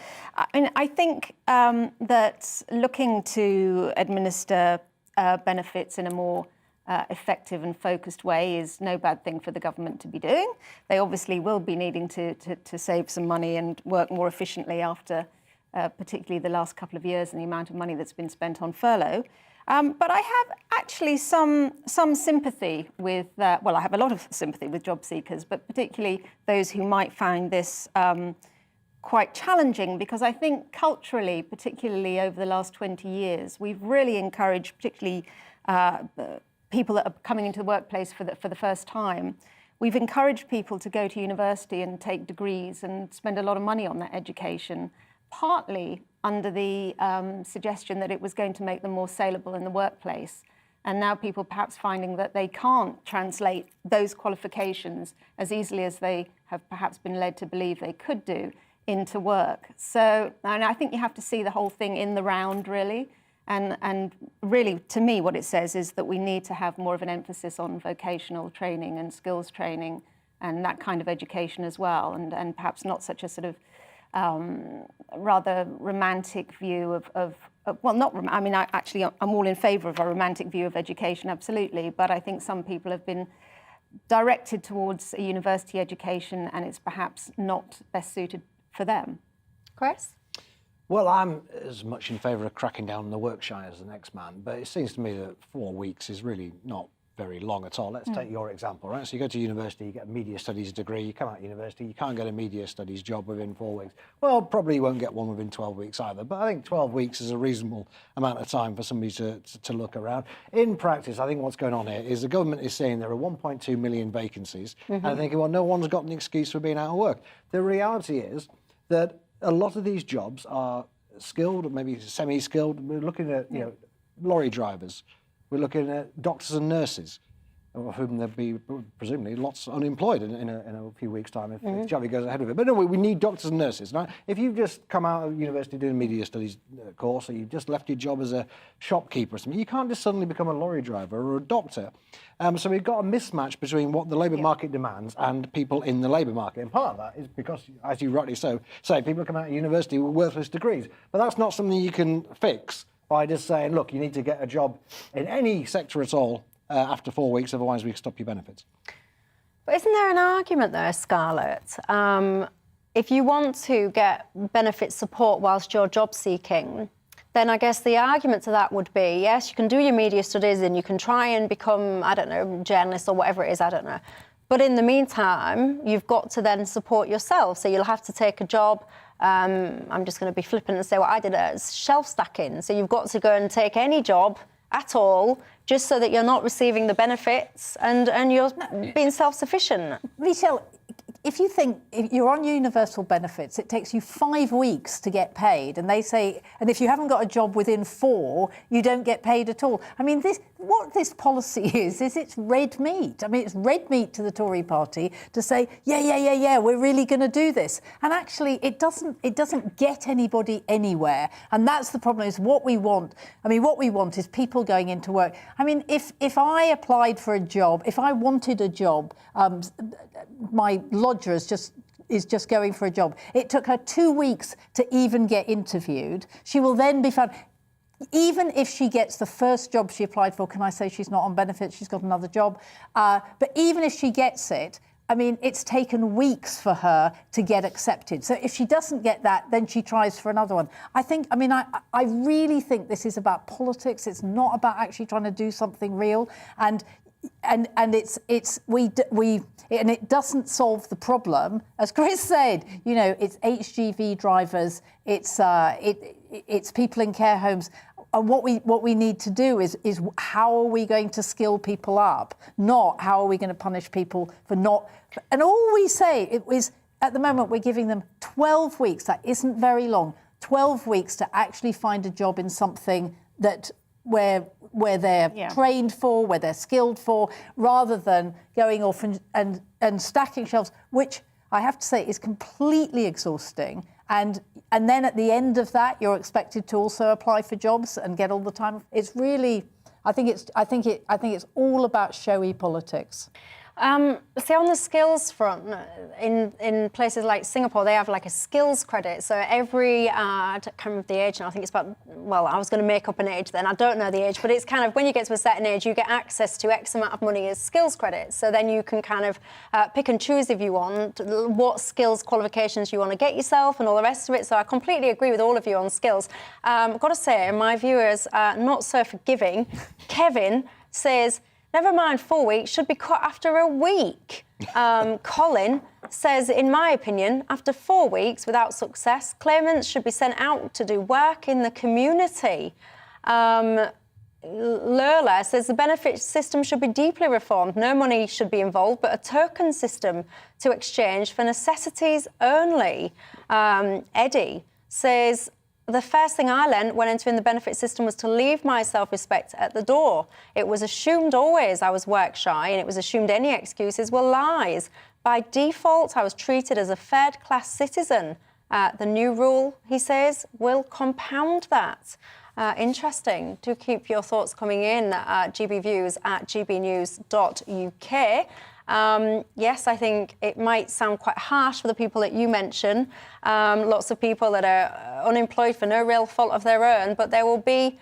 I think that looking to administer benefits in a more effective and focused way is no bad thing for the government to be doing. They obviously will be needing to save some money and work more efficiently after particularly the last couple of years and the amount of money that's been spent on furlough. But I have actually some sympathy with, well, I have a lot of sympathy with job seekers, but particularly those who might find this quite challenging, because I think culturally, particularly over the last 20 years, we've really encouraged, particularly people that are coming into the workplace for the first time, we've encouraged people to go to university and take degrees and spend a lot of money on that education, partly under the suggestion that it was going to make them more saleable in the workplace. And now people perhaps finding that they can't translate those qualifications as easily as they have perhaps been led to believe they could do into work. So, and I think you have to see the whole thing in the round, really. And really, to me, what it says is that we need to have more of an emphasis on vocational training and skills training and that kind of education as well, and perhaps not such a sort of rather romantic view of well, not, I mean, I'm all in favour of a romantic view of education, absolutely, but I think some people have been directed towards a university education and it's perhaps not best suited for them. Chris? Well, I'm as much in favour of cracking down on the work shy as the next man, but it seems to me that 4 weeks is really not very long at all. Let's take your example, right? So you go to university, you get a media studies degree, you come out of university, you can't get a media studies job within 4 weeks. Well, probably you won't get one within 12 weeks either, but I think 12 weeks is a reasonable amount of time for somebody to look around. In practice, I think what's going on here is the government is saying there are 1.2 million vacancies, and I think, well, no one's got an excuse for being out of work. The reality is that a lot of these jobs are skilled, or maybe semi-skilled. We're looking at, you know, lorry drivers. We're looking at doctors and nurses, of whom there'll be presumably lots unemployed in a few weeks' time if Javi goes ahead of it. But no, we need doctors and nurses. Now, if you've just come out of university doing a media studies course, or you've just left your job as a shopkeeper or something, you can't just suddenly become a lorry driver or a doctor. So we've got a mismatch between what the labour market demands and people in the labour market. And part of that is because, as you rightly say, people come out of university with worthless degrees. But that's not something you can fix by just saying, look, you need to get a job in any sector at all after 4 weeks, otherwise we can stop your benefits. But isn't there an argument there, Scarlett? If you want to get benefit support whilst you're job seeking, then I guess the argument to that would be, yes, you can do your media studies and you can try and become, I don't know, journalist or whatever it is, I don't know. But in the meantime, you've got to then support yourself. So you'll have to take a job. I'm just going to be flippant and say what I did as shelf stacking. So you've got to go and take any job at all, just so that you're not receiving the benefits and you're being self-sufficient. Michelle, if you think if you're on universal benefits, it takes you 5 weeks to get paid, and they say, and if you haven't got a job within 4, you don't get paid at all. I mean, what this policy is it's red meat. I mean, it's red meat to the Tory party to say, yeah, we're really going to do this. And actually, it doesn't get anybody anywhere. And that's the problem, is what we want. I mean, what we want is people going into work. I mean, if I applied for a job, if I wanted a job, my lodger is just going for a job. It took her 2 weeks to even get interviewed. She will then be found. Even if she gets the first job she applied for, can I say she's not on benefits, she's got another job. But even if she gets it, I mean, it's taken weeks for her to get accepted. So if she doesn't get that, then she tries for another one. I really think this is about politics. It's not about actually trying to do something real. And it doesn't solve the problem. As Chris said, you know, it's HGV drivers, it's people in care homes. And what we need to do is how are we going to skill people up, not how are we going to punish people for not. And all we say is, at the moment, we're giving them 12 weeks. That isn't very long. 12 weeks to actually find a job in something that where they're trained for, where they're skilled for, rather than going off and stacking shelves, which I have to say is completely exhausting. And and then at the end of that, you're expected to also apply for jobs and get all the time. It's really, I think it's all about showy politics. See, on the skills front, in places like Singapore, they have like a skills credit. So every, I can't remember the age now, I think it's about, well, I was going to make up an age then, I don't know the age, but it's kind of, when you get to a certain age, you get access to X amount of money as skills credits. So then you can kind of pick and choose, if you want, what skills qualifications you want to get yourself and all the rest of it. So I completely agree with all of you on skills. I've got to say, my viewers are not so forgiving. Kevin says, never mind 4 weeks, should be cut after a week. Colin says, in my opinion, after 4 weeks without success, claimants should be sent out to do work in the community. Lola says the benefit system should be deeply reformed. No money should be involved, but a token system to exchange for necessities only. Eddie says, the first thing I learned when entering the benefit system was to leave my self-respect at the door. It was assumed always I was work shy, and it was assumed any excuses were lies. By default, I was treated as a third-class citizen. The new rule, he says, will compound that. Interesting. Do keep your thoughts coming in at gbviews@gbnews.uk. Yes, I think it might sound quite harsh for the people that you mention. Lots of people that are unemployed for no real fault of their own, but there will be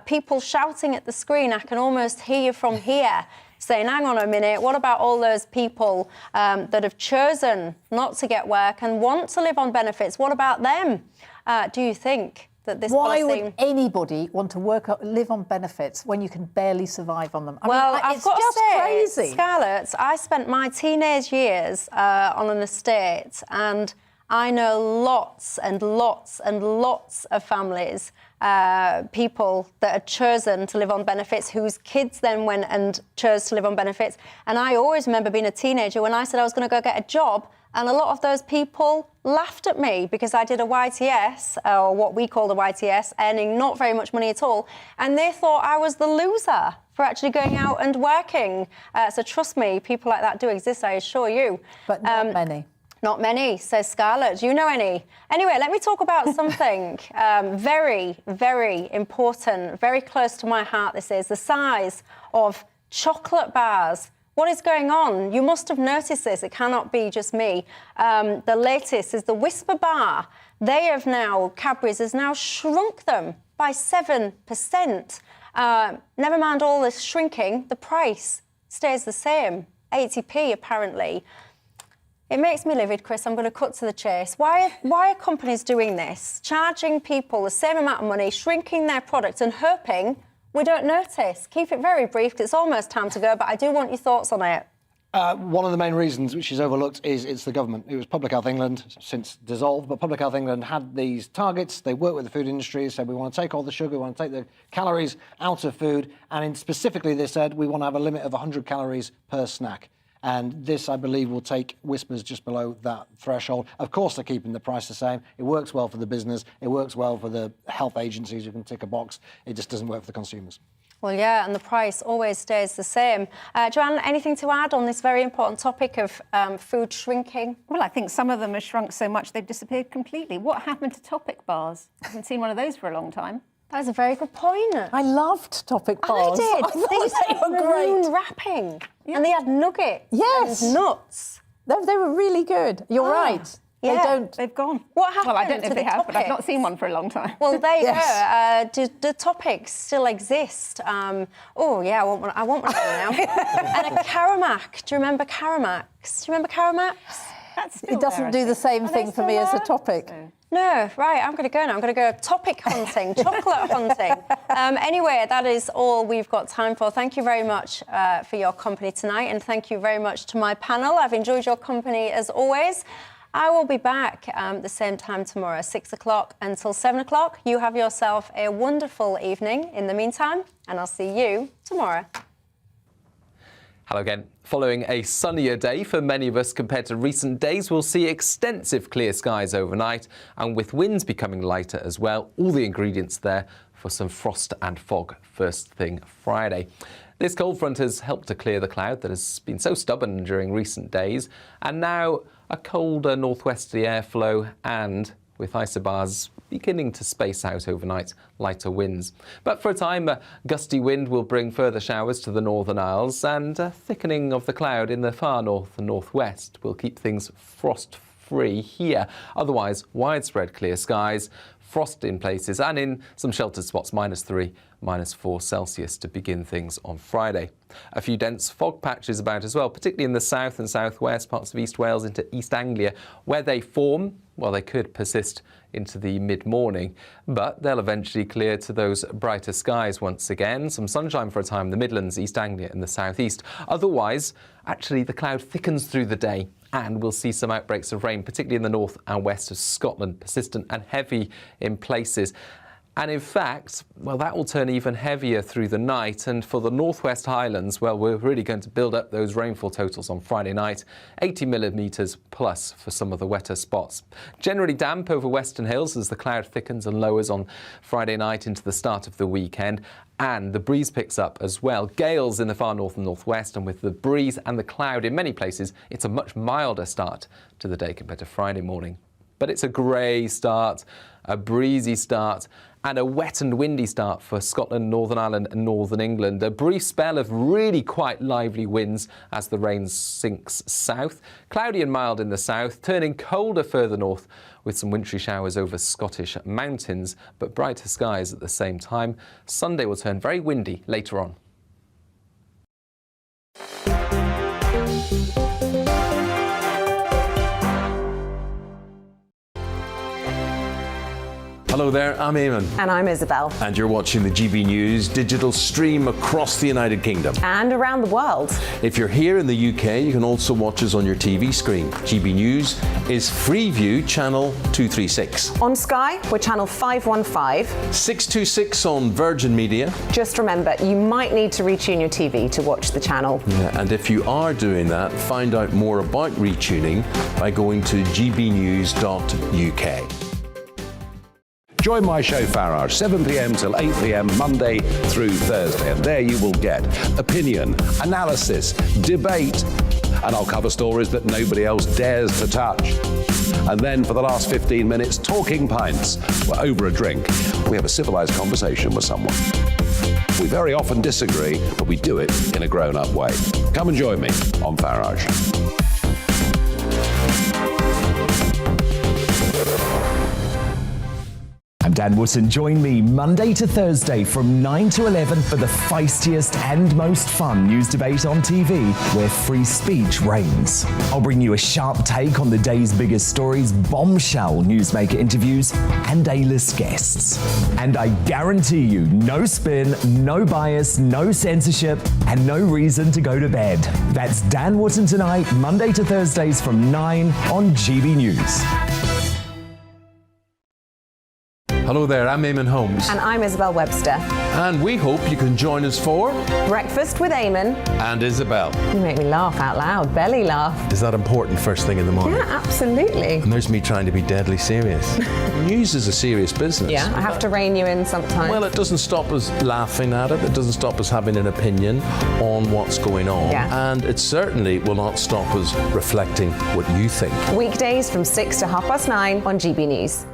people shouting at the screen. I can almost hear you from here saying, hang on a minute, what about all those people that have chosen not to get work and want to live on benefits? What about them? Do you think that this Why policy... would anybody want to live on benefits when you can barely survive on them? I mean, I've got to say, crazy. Scarlett, I spent my teenage years on an estate, and I know lots and lots and lots of families, people that had chosen to live on benefits, whose kids then went and chose to live on benefits. And I always remember being a teenager when I said I was going to go get a job, and a lot of those people laughed at me because I did a YTS, or what we called a YTS, earning not very much money at all, and they thought I was the loser for actually going out and working. So trust me, people like that do exist, I assure you. But not many. Not many, says Scarlett. Do you know any? Anyway, let me talk about something very, very important, very close to my heart. This is the size of chocolate bars. What is going on? You must have noticed this. It cannot be just me. The latest is the Whisper Bar. They have now, Cadbury's has now shrunk them by 7%. Never mind all this shrinking, the price stays the same, 80p apparently. It makes me livid, Chris. I'm going to cut to the chase. Why are companies doing this? Charging people the same amount of money, shrinking their products and hoping we don't notice. Keep it very brief, because it's almost time to go, but I do want your thoughts on it. One of the main reasons which is overlooked is it's the government. It was Public Health England, since dissolved, but Public Health England had these targets. They worked with the food industry, said we want to take all the sugar, we want to take the calories out of food, and specifically they said we want to have a limit of 100 calories per snack. And this, I believe, will take Whispers just below that threshold. Of course, they're keeping the price the same. It works well for the business. It works well for the health agencies who can tick a box. It just doesn't work for the consumers. Well, yeah, and the price always stays the same. Joanne, anything to add on this very important topic of food shrinking? Well, I think some of them have shrunk so much they've disappeared completely. What happened to Topic bars? I haven't seen one of those for a long time. That's a very good point. I loved Topic bars. I did. They used to have maroon wrapping, and they had nuggets. Yes. And nuts. They were really good. You're right. Yeah. They've gone. What happened? Well, I don't know to if they the have, but I've not Topics? seen one for a long time. Well, there you go. Do Topics still exist? Oh, yeah, I want one now. And a Caramac. Do you remember Caramacs? Do you remember Caramacs? It doesn't do the same thing for me as a Topic. No, right, I'm going to go now. I'm going to go topic hunting, chocolate hunting. Anyway, that is all we've got time for. Thank you very much for your company tonight, and thank you very much to my panel. I've enjoyed your company as always. I will be back the same time tomorrow, 6 o'clock until 7 o'clock. You have yourself a wonderful evening in the meantime, and I'll see you tomorrow. Hello again. Following a sunnier day for many of us compared to recent days, we'll see extensive clear skies overnight, and with winds becoming lighter as well, all the ingredients there for some frost and fog first thing Friday. This cold front has helped to clear the cloud that has been so stubborn during recent days, and now a colder northwesterly airflow and with isobars beginning to space out overnight lighter winds. But for a time, a gusty wind will bring further showers to the Northern Isles, and a thickening of the cloud in the far north and northwest will keep things frost-free here. Otherwise, widespread clear skies, frost in places and in some sheltered spots, -3, -4 Celsius to begin things on Friday. A few dense fog patches about as well, particularly in the south and southwest, parts of East Wales into East Anglia. Where they form, well, they could persist into the mid-morning, but they'll eventually clear to those brighter skies once again. Some sunshine for a time in the Midlands, East Anglia and the southeast. Otherwise, actually, the cloud thickens through the day, and we'll see some outbreaks of rain, particularly in the north and west of Scotland, persistent and heavy in places. And in fact, well, that will turn even heavier through the night. And for the Northwest Highlands, well, we're really going to build up those rainfall totals on Friday night, 80 millimetres plus for some of the wetter spots. Generally damp over Western Hills as the cloud thickens and lowers on Friday night into the start of the weekend. And the breeze picks up as well. Gales in the far north and northwest, and with the breeze and the cloud in many places, it's a much milder start to the day compared to Friday morning. But it's a grey start, a breezy start, and a wet and windy start for Scotland, Northern Ireland and Northern England. A brief spell of really quite lively winds as the rain sinks south. Cloudy and mild in the south, turning colder further north with some wintry showers over Scottish mountains, but brighter skies at the same time. Sunday will turn very windy later on. Hello there, I'm Eamon. And I'm Isabel. And you're watching the GB News digital stream across the United Kingdom. And around the world. If you're here in the UK, you can also watch us on your TV screen. GB News is Freeview channel 236. On Sky, we're channel 515. 626 on Virgin Media. Just remember, you might need to retune your TV to watch the channel. Yeah, and if you are doing that, find out more about retuning by going to gbnews.uk. Join my show Farage, 7 p.m. till 8 p.m. Monday through Thursday. And there you will get opinion, analysis, debate, and I'll cover stories that nobody else dares to touch. And then for the last 15 minutes, talking pints. We're over a drink. We have a civilised conversation with someone. We very often disagree, but we do it in a grown-up way. Come and join me on Farage. I'm Dan Wootton. Join me Monday to Thursday from 9 to 11 for the feistiest and most fun news debate on TV, where free speech reigns. I'll bring you a sharp take on the day's biggest stories, bombshell newsmaker interviews, and A-list guests. And I guarantee you, no spin, no bias, no censorship, and no reason to go to bed. That's Dan Wootton tonight, Monday to Thursdays from 9 on GB News. Hello there, I'm Eamon Holmes. And I'm Isabel Webster. And we hope you can join us for Breakfast with Eamon and Isabel. You make me laugh out loud, belly laugh. Is that important first thing in the morning? Yeah, absolutely. And there's me trying to be deadly serious. News is a serious business. Yeah, I have to rein you in sometimes. Well, it doesn't stop us laughing at it. It doesn't stop us having an opinion on what's going on. Yeah. And it certainly will not stop us reflecting what you think. Weekdays from 6 to 9:30 on GB News.